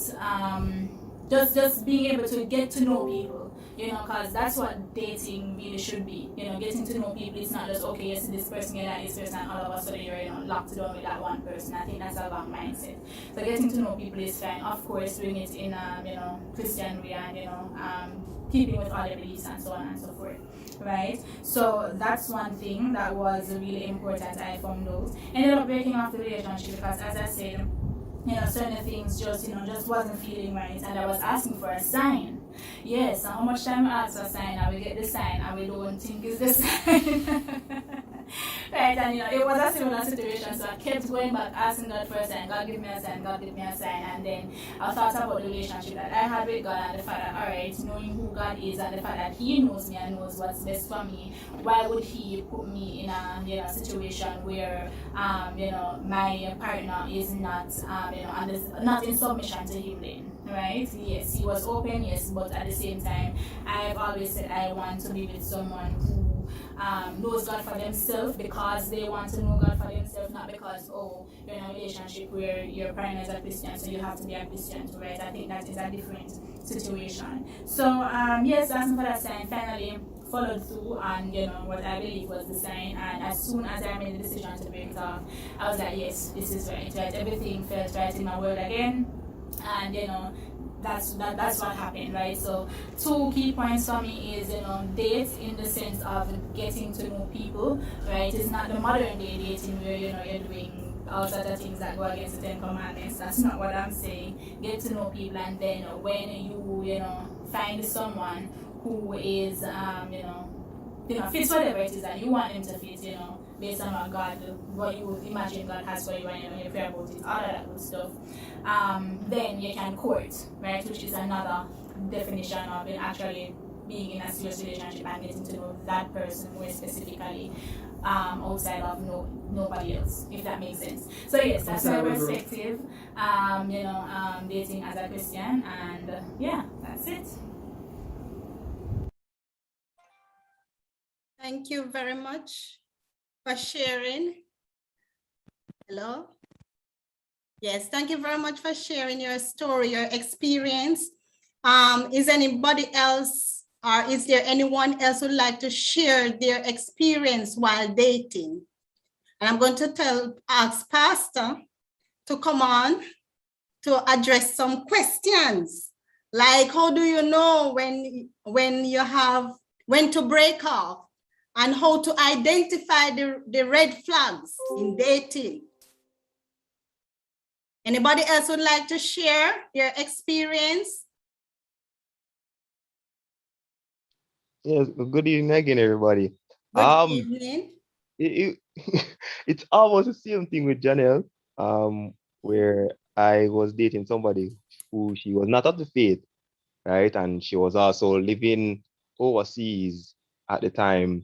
just being able to get to know people, because that's what dating really should be. Getting to know people. It's not just, okay, you see this person, you like this person, and all of a sudden you're locked down with that one person. I think that's a wrong mindset. So getting to know people is fine. Of course, doing it in a Christian way and keeping with all the beliefs and so on and so forth. Right? So that's one thing that was really important I found out. Ended up breaking off the relationship because, as I said, certain things just wasn't feeling right, and I was asking for a sign. Yes, and how much time I ask for a sign, and we get the sign, and we don't think it's the sign. Right, and it was a similar situation, so I kept going back, asking God for a sign. God give me a sign, God give me a sign, and then I thought about the relationship that I had with God, and the fact that, alright, knowing who God is, and the fact that He knows me and knows what's best for me, why would He put me in a situation where my partner is not not in submission to Him then, right? Yes, He was open, yes, but at the same time, I've always said I want to be with someone who knows God for themselves because they want to know God for themselves, not because, you're in a relationship where your partner is a Christian, so you have to be a Christian too, right? I think that is a different situation. So, yes, asking for that sign, finally followed through on, what I believe was the sign, and as soon as I made the decision to break it off, I was like, yes, this is right? Everything felt right in my world again, and, that's what happened, right? So 2 key points for me is, date in the sense of getting to know people, right? It's not the modern day dating where, you're doing all sorts of things that go against the 10 Commandments. That's not what I'm saying. Get to know people, and then when you, find someone who is, fits whatever it is that you want him to fit, based on what you would imagine God has for you, and you pray about it, all of that good stuff. Then you can court, right, which is another definition of actually being in a serious relationship and getting to know that person more specifically. outside of nobody else, if that makes sense. So yes, that's my perspective. Dating as a Christian, and yeah, that's it. Thank you very much for sharing. Hello? Yes, thank you very much for sharing your story, your experience. Is anybody else, or is there anyone else who would like to share their experience while dating? And I'm going to ask Pastor to come on to address some questions. Like, how do you know when to break off, and how to identify the red flags in dating? Anybody else would like to share their experience? Yes, good evening again, everybody. Good evening. It's almost the same thing with Janelle, where I was dating somebody who she was not of the faith, right? And she was also living overseas at the time.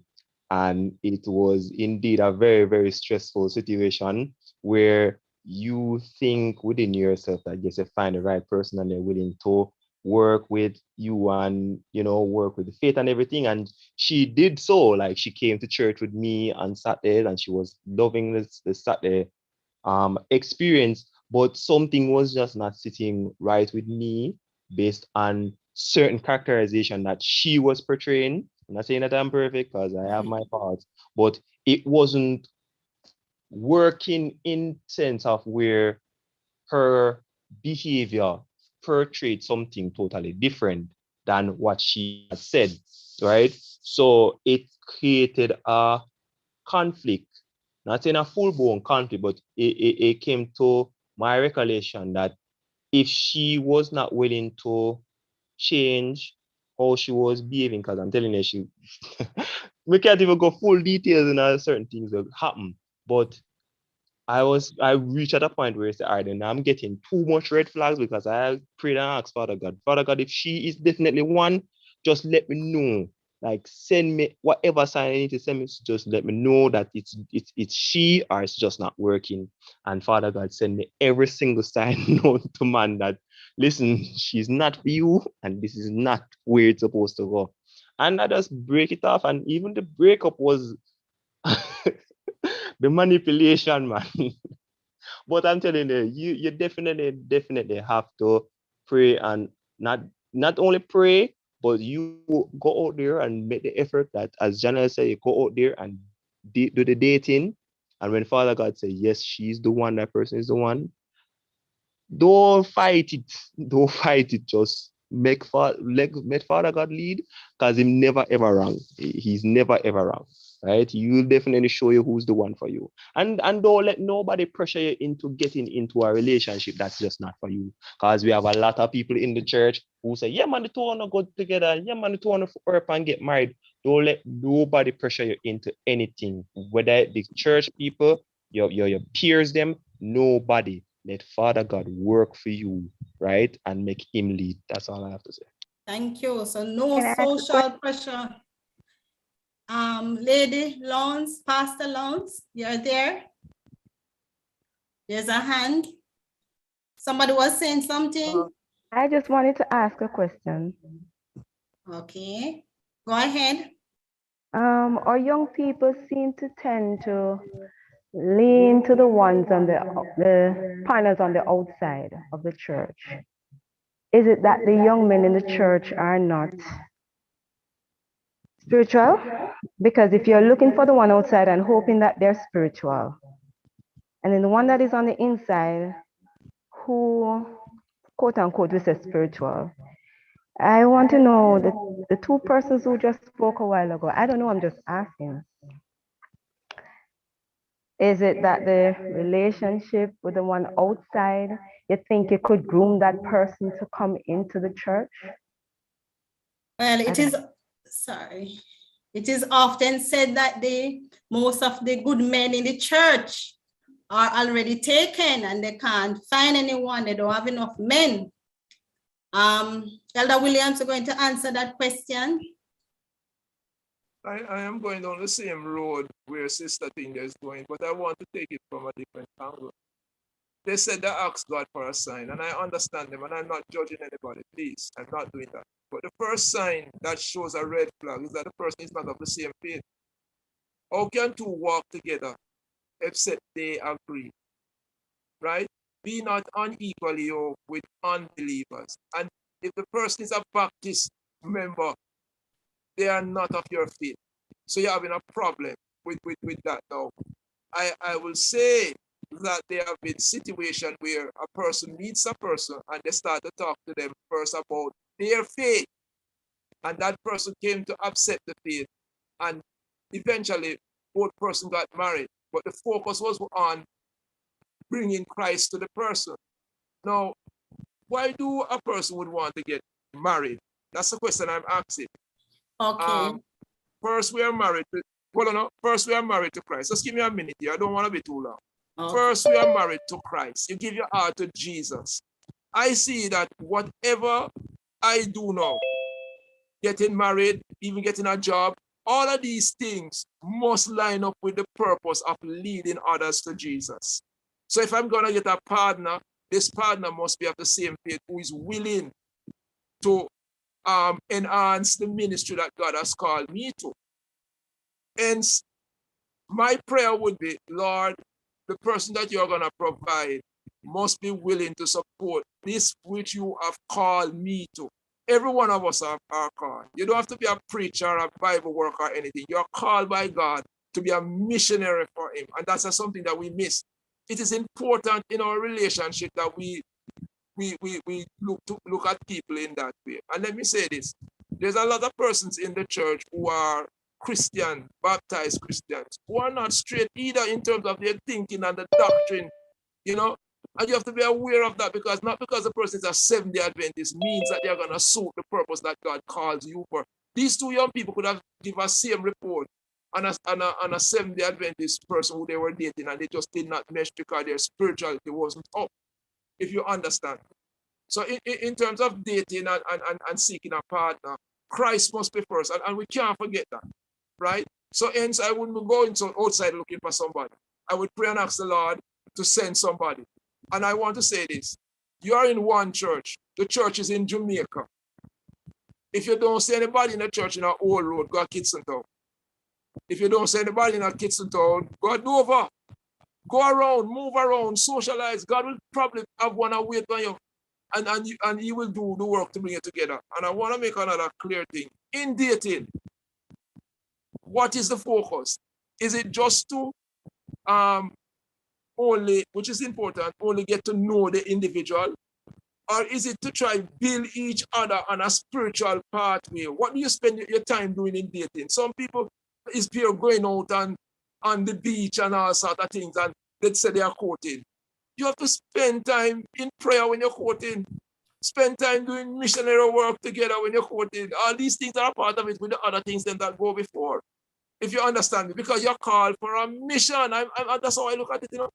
And it was indeed a very, very stressful situation where you think within yourself that yes, you find the right person and they're willing to work with you and work with the faith and everything. And she did so. Like, she came to church with me on Saturday and she was loving the Saturday experience, but something was just not sitting right with me based on certain characterization that she was portraying. I'm not saying that I'm perfect, because I have my faults, but it wasn't working in sense of where her behavior portrayed something totally different than what she had said, right? So it created a conflict, not in a full-blown conflict, but it came to my recollection that if she was not willing to change how she was behaving, because I'm telling you, we can't even go full details in certain things that happen, but I reached at a point where I said, all right, and I'm getting too much red flags, because I prayed and asked Father God, if she is definitely one, just let me know. Like, send me whatever sign I need to send me, just let me know that it's she, or it's just not working. And Father God, send me every single sign known to man that, listen, she's not for you, and this is not where it's supposed to go. And I just break it off. And even the breakup was the manipulation, man. But I'm telling you, you definitely have to pray, and not only pray, but you go out there and make the effort that, as Janelle said, you go out there and do the dating. And when Father God says, yes, she's the one, that person is the one, don't fight it. Don't fight it. Just make Father God lead, because he's never ever wrong. He's never ever wrong. Right? You'll definitely show you who's the one for you. And don't let nobody pressure you into getting into a relationship that's just not for you. Because we have a lot of people in the church who say, yeah, man, the two wanna go together. Yeah, man, the two wanna work and get married. Don't let nobody pressure you into anything. Whether the church people, your peers, them, nobody. Let Father God work for you, right? And make him lead. That's all I have to say. Thank you. So no social pressure. Lady Lawns, Pastor Lawns, you're there? There's a hand. Somebody was saying something. I just wanted to ask a question. Okay, go ahead. Our young people seem to tend to lean to the ones on the partners on the outside of the church. Is it that the young men in the church are not spiritual? Because if you're looking for the one outside and hoping that they're spiritual, and then the one that is on the inside, who, quote unquote, we say spiritual, I want to know the two persons who just spoke a while ago. I don't know, I'm just asking. Is it that the relationship with the one outside, you think you could groom that person to come into the church? Well, it is often said that most of the good men in the church are already taken and they can't find anyone. They don't have enough men. Elder Williams, are going to answer that question. I am going down the same road where Sister Tinga is going, but I want to take it from a different angle. They said they asked God for a sign, and I understand them, and I'm not judging anybody, please. I'm not doing that. But the first sign that shows a red flag is that the person is not of the same faith. How can two walk together except they agree? Right? Be not unequally yoked with unbelievers. And if the person is a Baptist member, they are not of your faith. So you're having a problem with that now. I will say that there have been situations where a person meets a person and they start to talk to them first about their faith. And that person came to accept the faith. And eventually both persons got married. But the focus was on bringing Christ to the person. Now, why do a person would want to get married? That's the question I'm asking. Okay. First, we are married to, first we are married to Christ. Just give me a minute here. I don't want to be too long. Okay. First, we are married to Christ. You give your heart to Jesus. I see that whatever I do now, getting married, even getting a job, all of these things must line up with the purpose of leading others to Jesus. So if I'm going to get a partner, this partner must be of the same faith who is willing to enhance the ministry that God has called me to. Hence, my prayer would be, Lord, the person that you're going to provide must be willing to support this which you have called me to. Every one of us are called. You don't have to be a preacher, a Bible worker, or anything. You're called by God to be a missionary for him. And that's something that we miss. It is important in our relationship that we look at people in that way. And let me say this. There's a lot of persons in the church who are Christian, baptized Christians, who are not straight either in terms of their thinking and the doctrine, you know. And you have to be aware of that, because not because the person is a Seventh-day Adventist means that they're going to suit the purpose that God calls you for. These two young people could have given a same report on a Seventh-day Adventist person who they were dating, and they just did not mesh because their spirituality wasn't up, if you understand. So in terms of dating and seeking a partner, Christ must be first, and we can't forget that, right? So hence I wouldn't be going outside looking for somebody. I would pray and ask the Lord to send somebody. And I want to say this. You are in one church. The church is in Jamaica. If you don't see anybody in the church in our old road, go to Kitson Town. If you don't see anybody in a Kitson Town, go to Dover. Go around, move around, socialize. God will probably have one await on you. And he will do the work to bring it together. And I want to make another clear thing. In dating, what is the focus? Is it just to only, which is important, only get to know the individual? Or is it to try build each other on a spiritual pathway? What do you spend your time doing in dating? Some people is pure going out and on the beach and all sort of things, and they say they are courting. You have to spend time in prayer when you're courting. Spend time doing missionary work together when you're courting. All these things are a part of it with the other things that go before. If you understand me, because you're called for a mission. That's how I look at it, you know.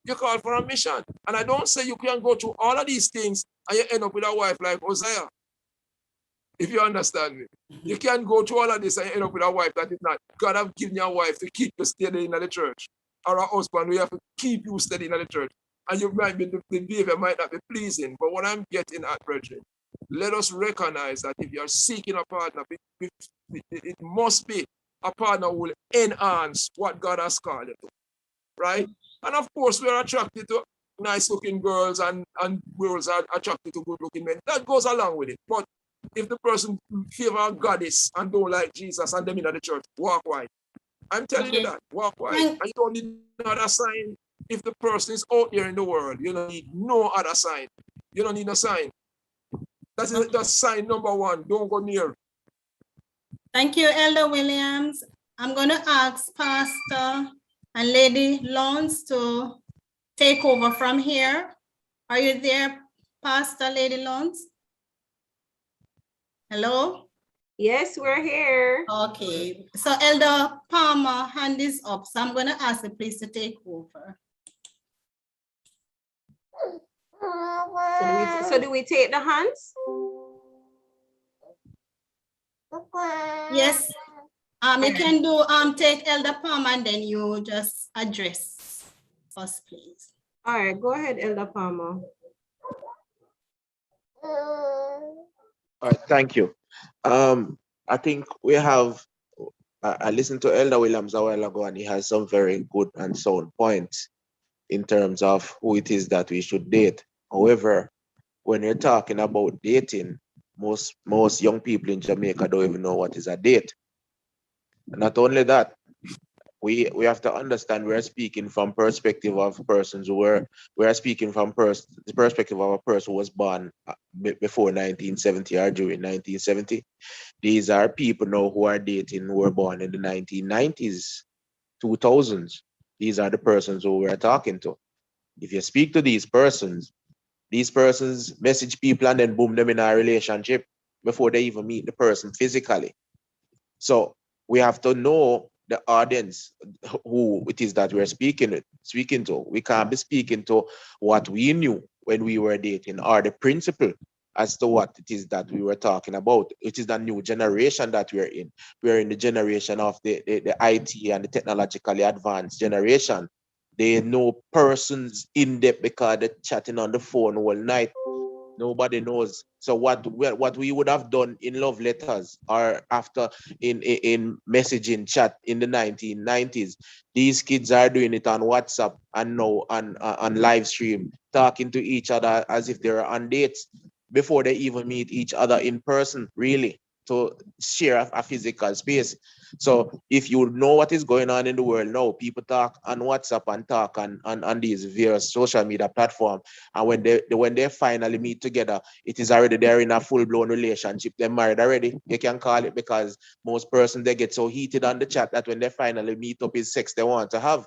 You're called for a mission. And I don't say you can go through all of these things and you end up with a wife like Hosea. If you understand me. You can't go through all of this and you end up with a wife that is not. God have given you a wife to keep you steady in the church. Or a husband, we have to keep you steady in the church. And you might be, the behavior might not be pleasing. But what I'm getting at, brethren, let us recognize that if you're seeking a partner, it must be a partner who will enhance what God has called you to. Right? And of course, we are attracted to nice looking girls, and girls are attracted to good looking men. That goes along with it. But if the person favor a goddess and don't like Jesus and them in the church, walk wide. I'm telling you that, walk wide. And you don't need another sign. If the person is out there in the world, you don't need no other sign. You don't need a sign. That's sign number one. Don't go near. Thank you, Elder Williams. I'm going to ask Pastor and Lady Lawrence to take over from here. Are you there, Pastor, Lady Lawrence? Hello? Yes, we're here. Okay. So Elder Palmer, hand is up. So I'm going to ask the place to take over. So do we take the hands? Yes. You can do take Elder Palmer and then you just address us, please. All right, go ahead, Elder Palmer. All right, thank you. I think we have, I listened to Elder Williams a while ago, and he has some very good and sound points in terms of who it is that we should date. However, when you're talking about dating, most young people in Jamaica don't even know what is a date. Not only that, we have to understand we're speaking from perspective of persons who we're speaking from the perspective of a person who was born before 1970 or during 1970. These are people now who are dating who were born in the 1990s, 2000s. These are the persons who we're talking to. If you speak to these persons message people and then boom them in a relationship before they even meet the person physically. So we have to know the audience who it is that we're speaking to. We can't be speaking to what we knew when we were dating or the principle as to what it is that we were talking about. It is the new generation that we're in. We're in the generation of the IT and the technologically advanced generation. They know persons in depth because they're chatting on the phone all night. Nobody knows. So what we would have done in love letters or after in messaging chat in the 1990s, these kids are doing it on WhatsApp and now on live stream, talking to each other as if they're on dates before they even meet each other in person, really, to share a physical space. So if you know what is going on in the world now, people talk on WhatsApp and talk on these various social media platforms. And when they finally meet together, it is already they're in a full-blown relationship. They're married already. You can call it, because most persons, they get so heated on the chat that when they finally meet up, is sex they want to have.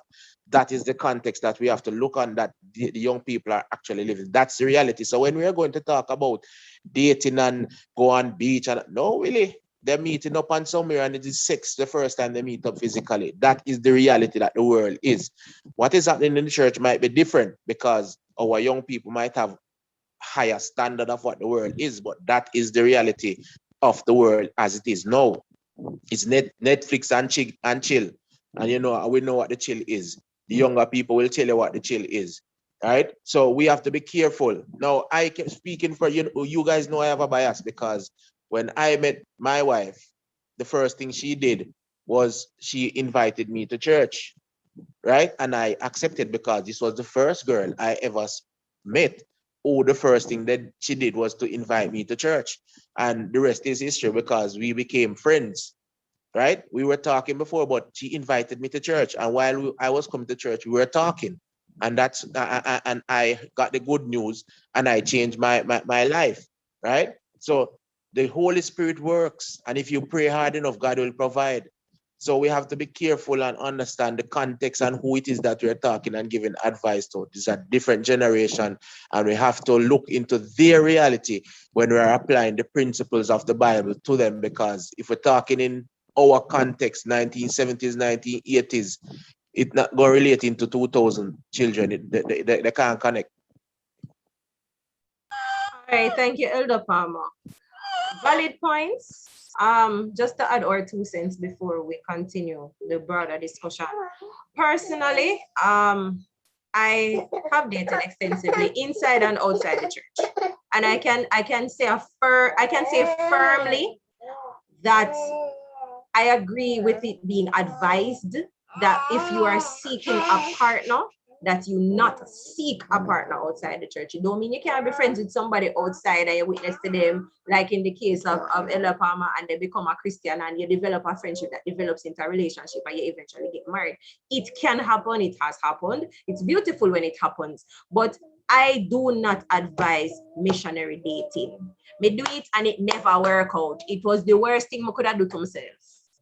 That is the context that we have to look on, that the young people are actually living. That's the reality. So when we are going to talk about dating and go on beach, and no, really, they're meeting up on somewhere and it is sex the first time they meet up physically. That is the reality that the world is. What is happening in the church might be different because our young people might have higher standard of what the world is, but that is the reality of the world as it is now. It's Netflix and chill. And we know what the chill is. The younger people will tell you what the chill is. Right? So we have to be careful. Now, I keep speaking for you guys know I have a bias, because when I met my wife, the first thing she did was she invited me to church, right? And I accepted because this was the first girl I ever met who the first thing that she did was to invite me to church. And the rest is history, because we became friends, right? We were talking before, but she invited me to church. And while I was coming to church, we were talking. And that's and I got the good news and I changed my life, right? So the Holy Spirit works, and if you pray hard enough, God will provide. So we have to be careful and understand the context and who it is that we're talking and giving advice to. This is a different generation, and we have to look into their reality when we're applying the principles of the Bible to them, because if we're talking in our context, 1970s, 1980s, it's not going to relate into 2000 children. They can't connect. All right, thank you, Elder Palmer. Valid points. Just to add our 2 cents before we continue the broader discussion. Personally, I have dated extensively inside and outside the church, and I can say firmly that I agree with it being advised that if you are seeking a partner, that you not seek a partner outside the church. It don't mean you can't be friends with somebody outside and you witness to them, like in the case of Elder Palmer, and they become a Christian and you develop a friendship that develops into a relationship and you eventually get married. It can happen. It has happened. It's beautiful when it happens. But I do not advise missionary dating. Me do it and it never work out. It was the worst thing I could have done to myself.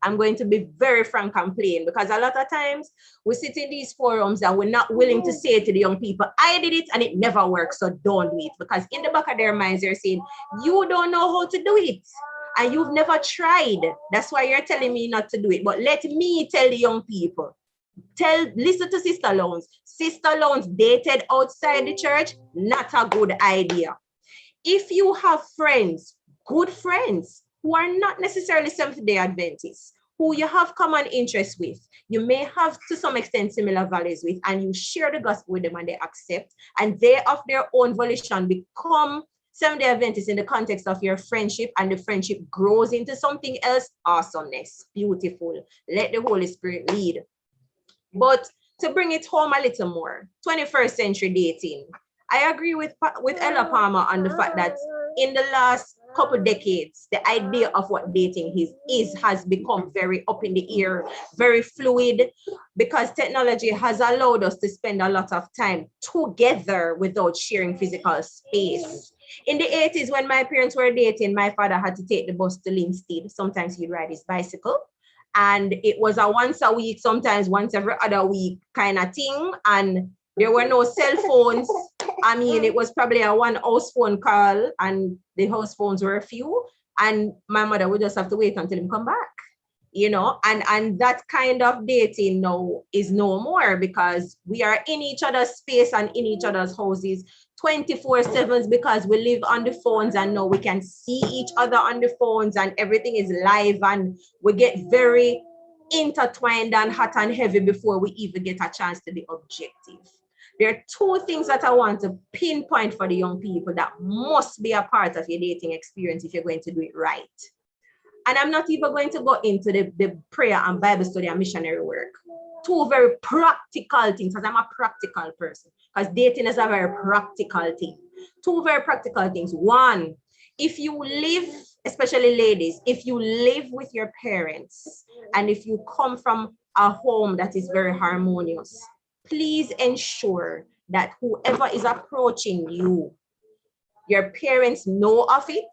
I'm going to be very frank and plain, because a lot of times we sit in these forums and we're not willing to say to the young people, I did it and it never works, so don't do it. Because in the back of their minds, they're saying, you don't know how to do it and you've never tried. That's why you're telling me not to do it. But let me tell the young people, listen to Sister Loans. Sister Loans dated outside the church, not a good idea. If you have friends, good friends, who are not necessarily Seventh-day Adventists, who you have common interests with, you may have to some extent similar values with, and you share the gospel with them and they accept, and they of their own volition become Seventh-day Adventists in the context of your friendship, and the friendship grows into something else. Awesomeness, beautiful. Let the Holy Spirit lead. But to bring it home a little more, 21st century dating, I agree with Ella Palmer on the fact that in the last couple decades, the idea of what dating has become very up in the air, very fluid, because technology has allowed us to spend a lot of time together without sharing physical space. In the 80s, when my parents were dating, my father had to take the bus to Linstead. Sometimes he'd ride his bicycle. And it was a once a week, sometimes once every other week kind of thing. And there were no cell phones. I mean, it was probably a one house phone call, and the house phones were a few. And my mother would just have to wait until him come back, you know, and that kind of dating now is no more, because we are in each other's space and in each other's houses 24/7, because we live on the phones, and now we can see each other on the phones, and everything is live, and we get very intertwined and hot and heavy before we even get a chance to be objective. There are two things that I want to pinpoint for the young people that must be a part of your dating experience if you're going to do it right. And I'm not even going to go into the prayer and Bible study and missionary work. Two very practical things, because I'm a practical person, because dating is a very practical thing. Two very practical things. One, if you live, especially ladies, if you live with your parents and if you come from a home that is very harmonious, please ensure that whoever is approaching you, your parents know of it,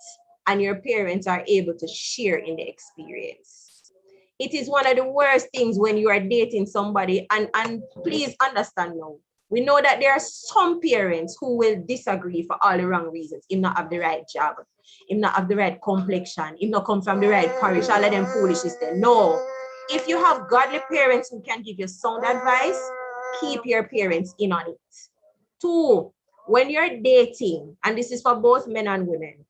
and your parents are able to share in the experience. It is one of the worst things when you are dating somebody, and please understand now, we know that there are some parents who will disagree for all the wrong reasons. Him not have the right job, him not have the right complexion, him not come from the right parish, all of them foolishness there. No, if you have godly parents who can give you sound advice, keep your parents in on it. Two, when you're dating, and this is for both men and women,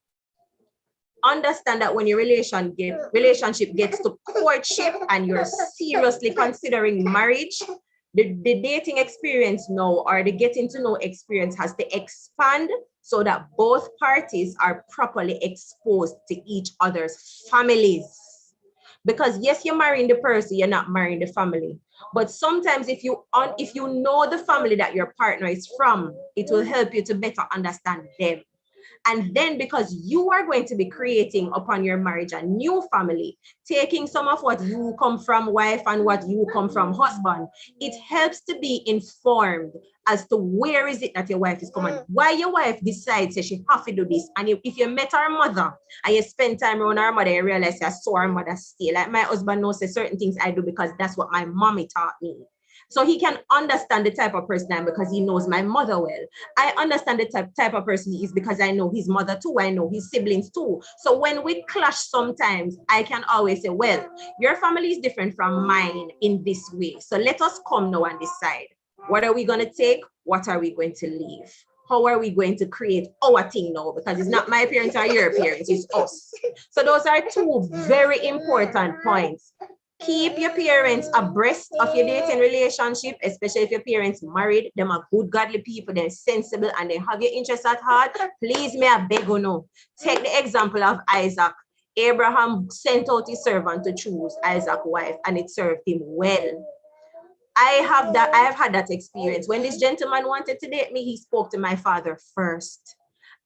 understand that when your relationship gets to courtship and you're seriously considering marriage, the dating experience now, or the getting to know experience, has to expand so that both parties are properly exposed to each other's families. Because yes, you're marrying the person, you're not marrying the family. But sometimes if you know the family that your partner is from, it will help you to better understand them. And then, because you are going to be creating upon your marriage a new family, taking some of what you come from wife and what you come from husband, it helps to be informed as to where is it that your wife is coming, why your wife decides that she have to do this. And if you met her mother and you spend time around her mother, you realize you saw her mother stay. Like my husband knows certain things I do because that's what my mommy taught me. So he can understand the type of person I am because he knows my mother well. I understand the type of person he is because I know his mother too. I know his siblings too. So when we clash sometimes, I can always say, well, your family is different from mine in this way. So let us come now and decide. What are we going to take? What are we going to leave? How are we going to create our thing now? Because it's not my parents or your parents, it's us. So those are two very important points. Keep your parents abreast of your dating relationship, especially if your parents married. Them are good, godly people, they're sensible, and they have your interests at heart. Please, may I beg you now, take the example of Isaac. Abraham sent out his servant to choose Isaac's wife, and it served him well. I have had that experience. When this gentleman wanted to date me, he spoke to my father first.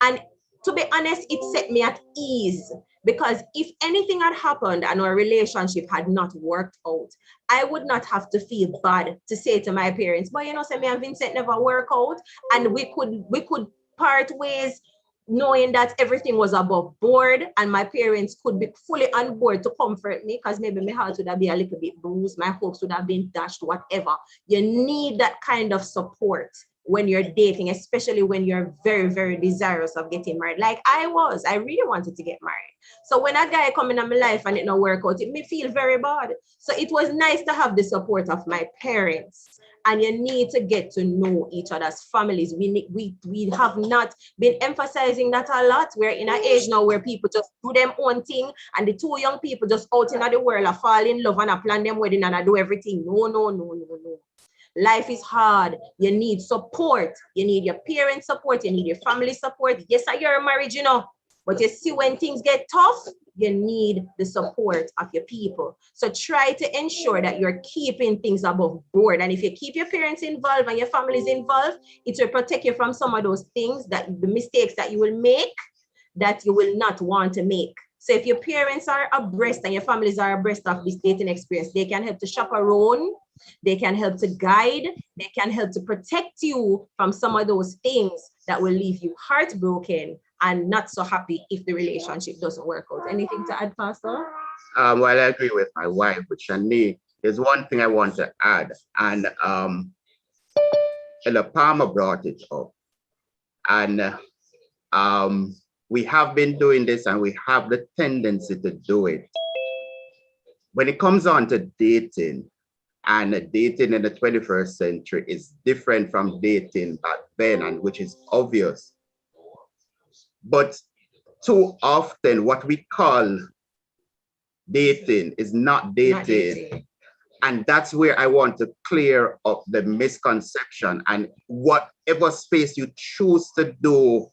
And to be honest, it set me at ease, because if anything had happened and our relationship had not worked out, I would not have to feel bad to say to my parents, but you know, say me and Vincent never work out, and we could part ways, knowing that everything was above board, and my parents could be fully on board to comfort me, because maybe my heart would have been a little bit bruised, my hopes would have been dashed, whatever. You need that kind of support when you're dating, especially when you're very, very desirous of getting married. Like I really wanted to get married. So when a guy come in my life and it not work out, it may feel very bad. So it was nice to have the support of my parents. and you need to get to know each other's families. We have not been emphasizing that a lot. We're in an age now where people just do them own thing, and the two young people just out in the world are fall in love and plan them wedding and do everything. No. Life is hard. You need support. You need your parents' support. You need your family support. Yes, you're married, you know, but you see when things get tough, you need the support of your people. So try to ensure that you're keeping things above board. And if you keep your parents involved and your families involved, it will protect you from some of those things, that the mistakes that you will make that you will not want to make. So if your parents are abreast and your families are abreast of this dating experience, they can help to chaperone, they can help to guide, they can help to protect you from some of those things that will leave you heartbroken and not so happy if the relationship doesn't work out. Anything to add, Pastor? Well, I agree with my wife, but Shani, there's one thing I want to add, and Ella Palmer brought it up, and we have been doing this and we have the tendency to do it. When it comes on to dating, and dating in the 21st century is different from dating back then, and which is obvious. But too often what we call dating is not dating. And that's where I want to clear up the misconception, and whatever space you choose to do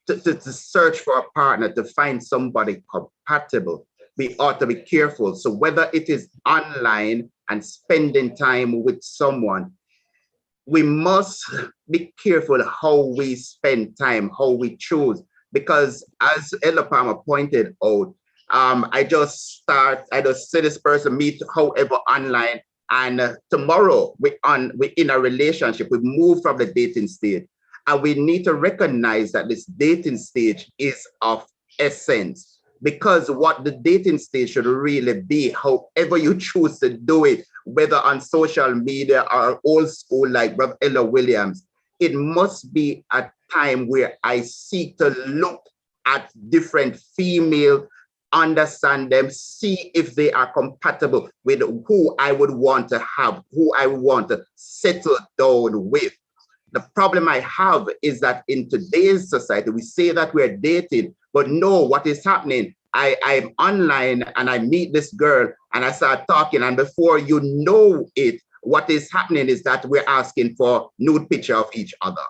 to search for a partner, to find somebody compatible, we ought to be careful. So whether it is online and spending time with someone, we must be careful how we spend time, how we choose, because as Ella Palmer pointed out, I just see this person meet however online, and tomorrow we're in a relationship. We move from the dating stage, and we need to recognize that this dating stage is of essence, because what the dating stage should really be, however you choose to do it, whether on social media or old school like Brother Ella Williams, it must be a time where I seek to look at different female, understand them, see if they are compatible with who I would want to have, who I want to settle down with. The problem I have is that in today's society, we say that we're dating, but no, what is happening? I'm online and I meet this girl and I start talking, and before you know it, what is happening is that we're asking for nude picture of each other.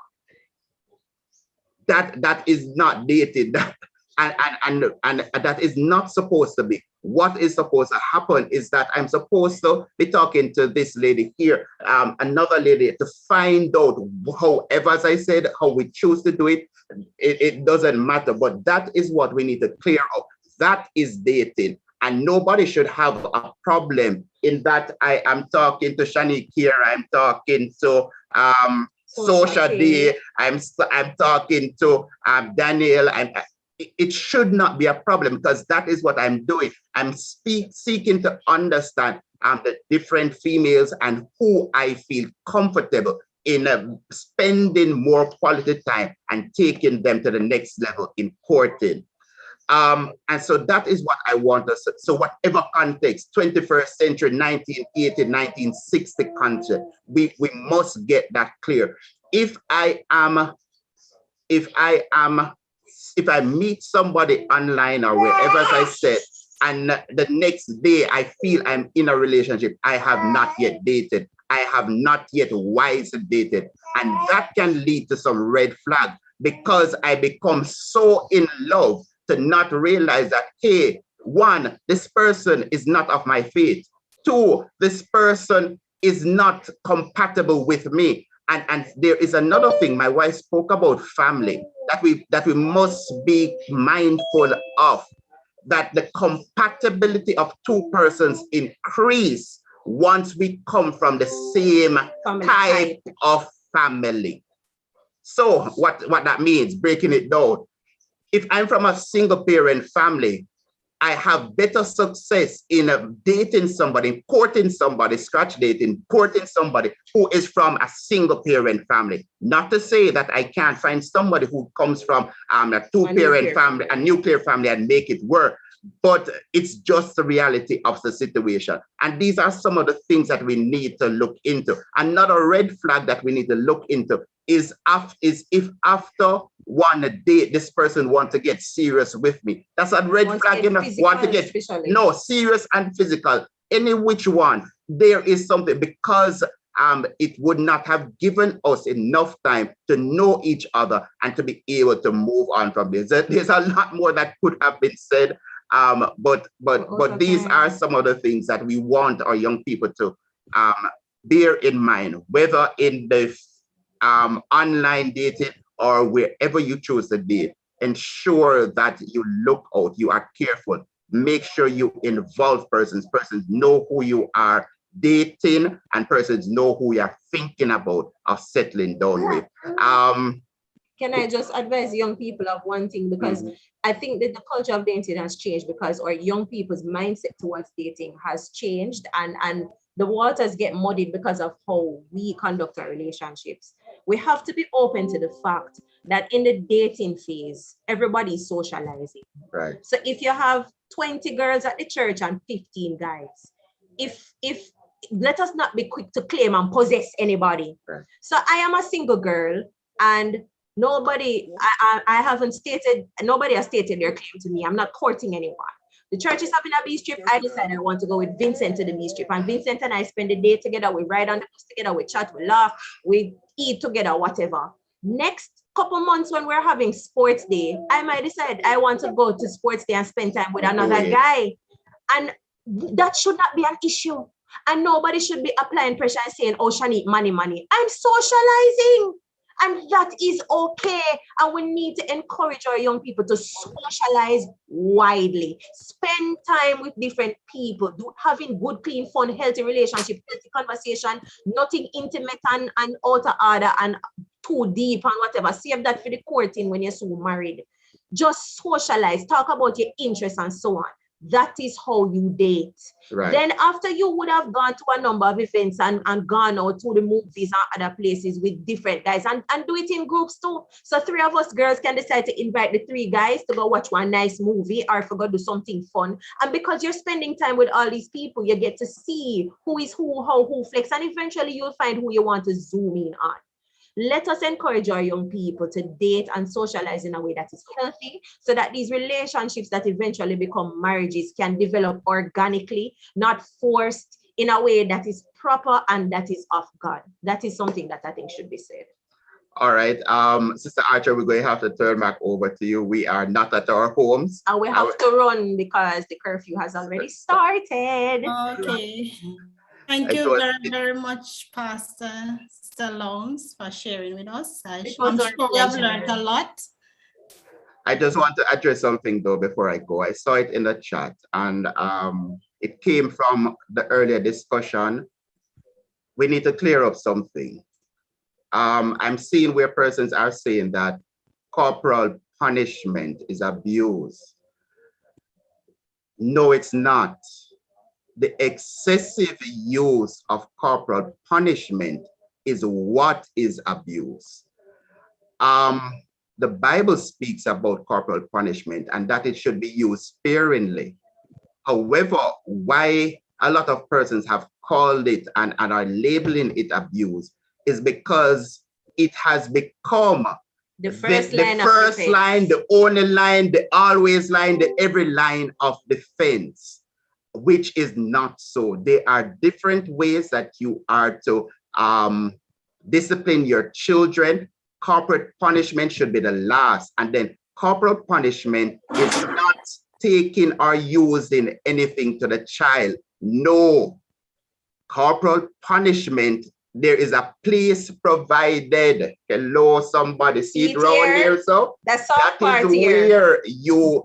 That is not dating. And that is not supposed to be. What is supposed to happen is that I'm supposed to be talking to this lady here, another lady, to find out, however, as I said, how we choose to do it, it doesn't matter. But that is what we need to clear up. That is dating. And nobody should have a problem in that. I am talking to Shanique here, I'm talking to Social D, I'm talking to Daniel. It should not be a problem, because that is what I'm doing. I'm seeking to understand the different females and who I feel comfortable in spending more quality time and taking them to the next level, important. And so that is what I want us. So whatever context, 21st century, 1980, 1960 context, we must get that clear. If I meet somebody online or wherever, as I said, and the next day I feel I'm in a relationship, I have not yet dated. I have not yet wisely dated. And that can lead to some red flag, because I become so in love to not realize that, hey, one, this person is not of my faith. Two, this person is not compatible with me. And there is another thing, my wife spoke about family, that we must be mindful of, that the compatibility of two persons increase once we come from the same type of family. So what that means, breaking it down, if I'm from a single parent family, I have better success in dating somebody, courting somebody, scratch dating, courting somebody who is from a single parent family. Not to say that I can't find somebody who comes from a two-parent family, a nuclear family, and make it work. but it's just the reality of the situation. And these are some of the things that we need to look into. Another red flag that we need to look into is if after one date, this person wants to get serious with me. That's a red flag, you know, want to get, no, serious and physical, any which one. There is something, because it would not have given us enough time to know each other and to be able to move on from this. There's a lot more that could have been said, but these are some of the things that we want our young people to bear in mind, whether in the online dating or wherever you choose to date. Ensure that you look out, you are careful. Make sure you involve persons. Persons know who you are dating, and persons know who you are thinking about of settling down with. Can I just advise young people of one thing? Because I think that the culture of dating has changed, because our young people's mindset towards dating has changed, and the waters get muddied because of how we conduct our relationships. We have to be open to the fact that in the dating phase, everybody's socializing. Right. So if you have 20 girls at the church and 15 guys, if let us not be quick to claim and possess anybody. Right. So I am a single girl, and nobody has stated their claim to me. I'm not courting anyone. The church is having a beach trip. I decided I want to go with Vincent to the beach trip, and Vincent and I spend the day together. We ride on the bus together, we chat, we laugh, we eat together, whatever. Next couple months when we're having sports day, I might decide I want to go to sports day and spend time with another guy. And that should not be an issue. And nobody should be applying pressure and saying, oh, Shani, money. I'm socializing. And that is okay. And we need to encourage our young people to socialize widely. Spend time with different people. Having good, clean, fun, healthy relationship, healthy conversation, nothing intimate and out of order and too deep and whatever. Save that for the courting when you're so married. Just socialize, talk about your interests and so on. That is how you date. Right. Then after you would have gone to a number of events and gone out to the movies and other places with different guys and do it in groups too. So 3 of us girls can decide to invite the 3 guys to go watch one nice movie or if we go do something fun. And because you're spending time with all these people, you get to see who is who, how, who flex, and eventually you'll find who you want to zoom in on. Let us encourage our young people to date and socialize in a way that is healthy, so that these relationships that eventually become marriages can develop organically, not forced, in a way that is proper and that is of God. That is something that I think should be said. All right, Sister Archer, we're going to have to turn back over to you. We are not at our homes. And we have to run because the curfew has already started. Okay. Thank you very much, Pastor Loans, for sharing with us. I'm sure we have learned a lot. I just want to address something though before I go. I saw it in the chat, and it came from the earlier discussion. We need to clear up something. I'm seeing where persons are saying that corporal punishment is abuse. No, it's not. The excessive use of corporal punishment is what is abuse. The Bible speaks about corporal punishment and that it should be used sparingly. However, why a lot of persons have called it and are labeling it abuse is because it has become the first line, the only line, the always line, the every line of defense, which is not so. There are different ways that you are to discipline your children. Corporate punishment should be the last. And then corporal punishment is not taking or using anything to the child. No. Corporal punishment, there is a place provided. Hello, somebody. See it around here, so? That is where you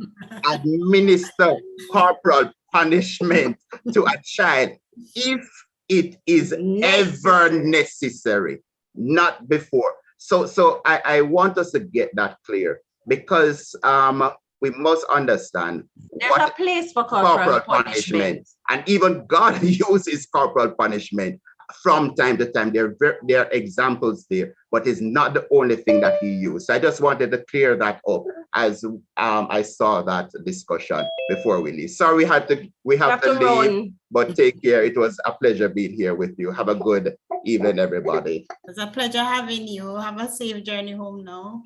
administer corporal punishment to a child if it is ever necessary, not before. So I want us to get that clear, because we must understand there's a place for corporal punishment. And even God uses corporal punishment from time to time. There are examples there, but it's not the only thing that he used. So I just wanted to clear that up. as I saw that discussion before we leave. Sorry, we have to leave, run. but take care. It was a pleasure being here with you. Have a good evening, everybody. It's a pleasure having you. Have a safe journey home now.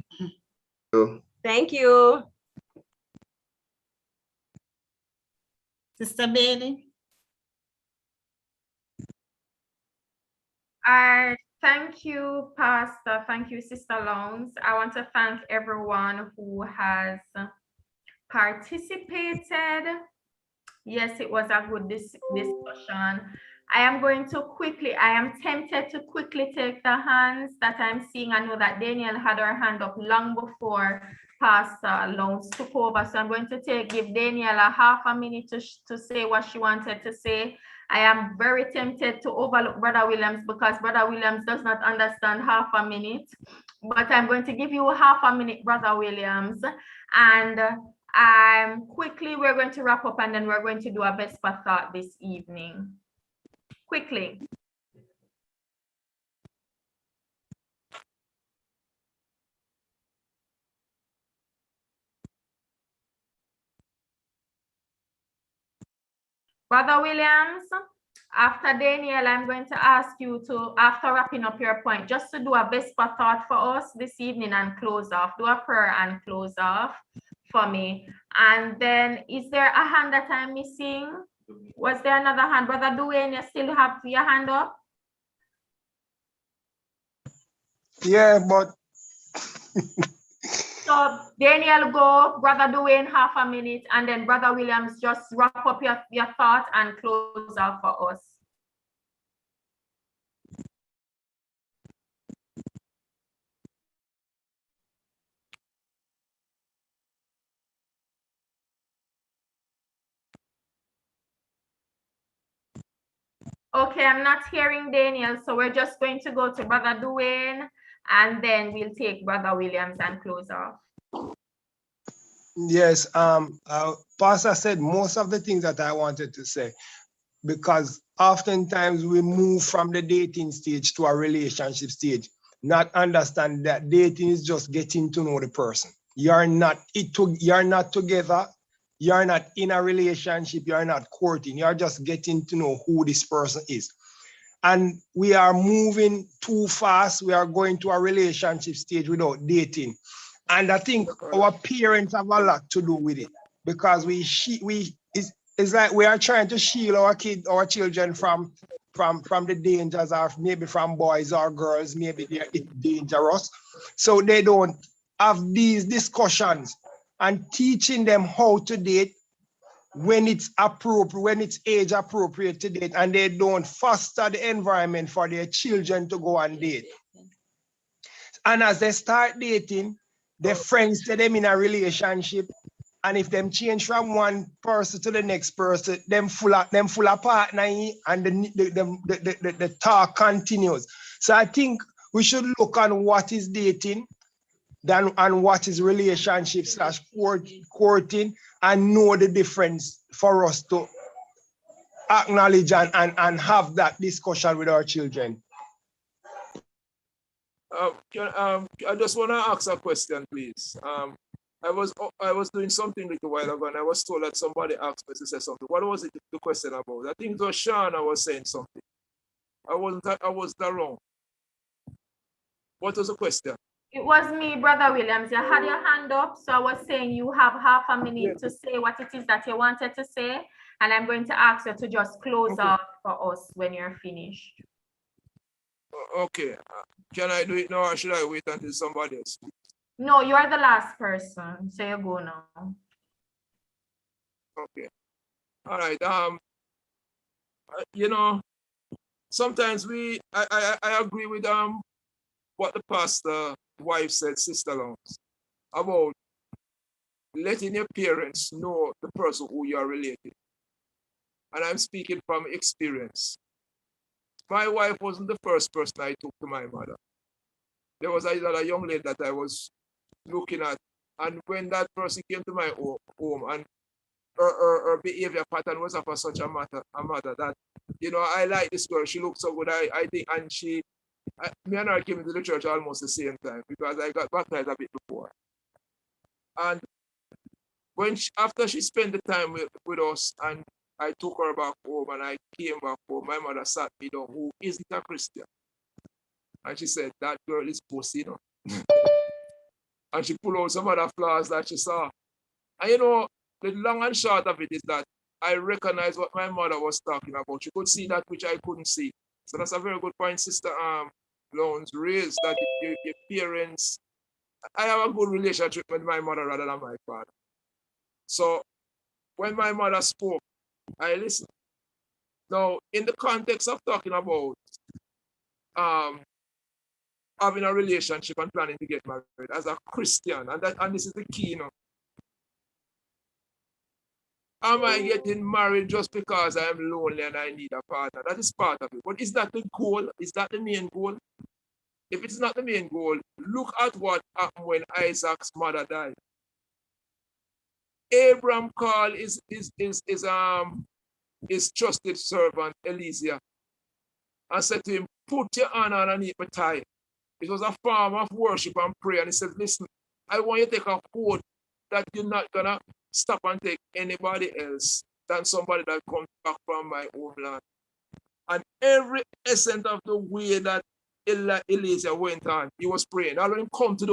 Thank you. Sister Bailey. Thank you, Pastor. Thank you, Sister Loans. I want to thank everyone who has participated. Yes, it was a good discussion. I am tempted to quickly take the hands that I'm seeing. I know that Daniel had her hand up long before Pastor Loans took over. So I'm going to give Daniel a half a minute to say what she wanted to say. I am very tempted to overlook Brother Williams because Brother Williams does not understand half a minute. But I'm going to give you half a minute, Brother Williams. And quickly, we're going to wrap up and then we're going to do a best for thought this evening. Quickly. Brother Williams, after Daniel, I'm going to ask you to, after wrapping up your point, just to do a best for thought for us this evening and close off. Do a prayer and close off for me. And then, is there a hand that I'm missing? Was there another hand? Brother Dwayne, you still have your hand up? Yeah, but so Daniel go, Brother Dwayne half a minute, and then Brother Williams just wrap up your thoughts and close out for us. Okay, I'm not hearing Daniel, so we're just going to go to Brother Dwayne, and then we'll take Brother Williams and close off. Yes, Pastor said most of the things that I wanted to say, because oftentimes we move from the dating stage to a relationship stage, not understand that dating is just getting to know the person. You're not together, you're not in a relationship, you're not courting, you're just getting to know who this person is. And we are moving too fast. We are going to a relationship stage without dating. And I think our parents have a lot to do with it, because it's like we are trying to shield our children from the dangers of maybe from boys or girls, maybe they're dangerous. So they don't have these discussions and teaching them how to date when it's appropriate, when it's age appropriate to date, and they don't foster the environment for their children to go and date. And as they start dating, their friends say them in a relationship, and if them change from one person to the next person, them full of partner, and the talk continues. So I think we should look on what is dating and what is relationship / courting, and know the difference for us to acknowledge and have that discussion with our children. I just want to ask a question, please. I was doing something a little while ago, and I was told that somebody asked me to say something. What was it the question about? I think it was Shana was saying something. I was that wrong. What was the question? It was me, Brother Williams. You had your hand up, so I was saying you have half a minute to say what it is that you wanted to say, and I'm going to ask you to just close off for us when you're finished. Okay. Can I do it now, or should I wait until somebody else? No, you are the last person, so you go now. Okay. All right. You know, sometimes I agree with what the pastor wife said, Sister Lones, about letting your parents know the person who you are related. And I'm speaking from experience. My wife wasn't the first person I took to my mother. There was another young lady that I was looking at, and when that person came to my home, and her behavior pattern was of such a mother that, you know, I like this girl, she looked so good, I think, and me and her came into the church almost the same time, because I got baptized a bit before. And when after she spent the time with us and I took her back home and I came back home, my mother sat me down, who isn't a Christian. And she said, that girl is pussy, you know. And she pulled out some other flaws that she saw. And you know, the long and short of it is that I recognize what my mother was talking about. She could see that which I couldn't see. So that's a very good point, Sister Loans raised, that your parents, I have a good relationship with my mother rather than my father. So when my mother spoke, I listened. Now, in the context of talking about having a relationship and planning to get married as a Christian, and this is the key, you know. Am I getting married just because I am lonely and I need a partner? That is part of it. But is that the goal? Is that the main goal? If it's not the main goal, look at what happened when Isaac's mother died. Abraham called his trusted servant Eliezer and said to him, put your hand underneath my thigh. It was a form of worship and prayer. And he said, listen, I want you to take a quote that you're not gonna stop and take anybody else than somebody that comes back from my homeland. And every essence of the way that Eliezer went on, he was praying. Now when he come to the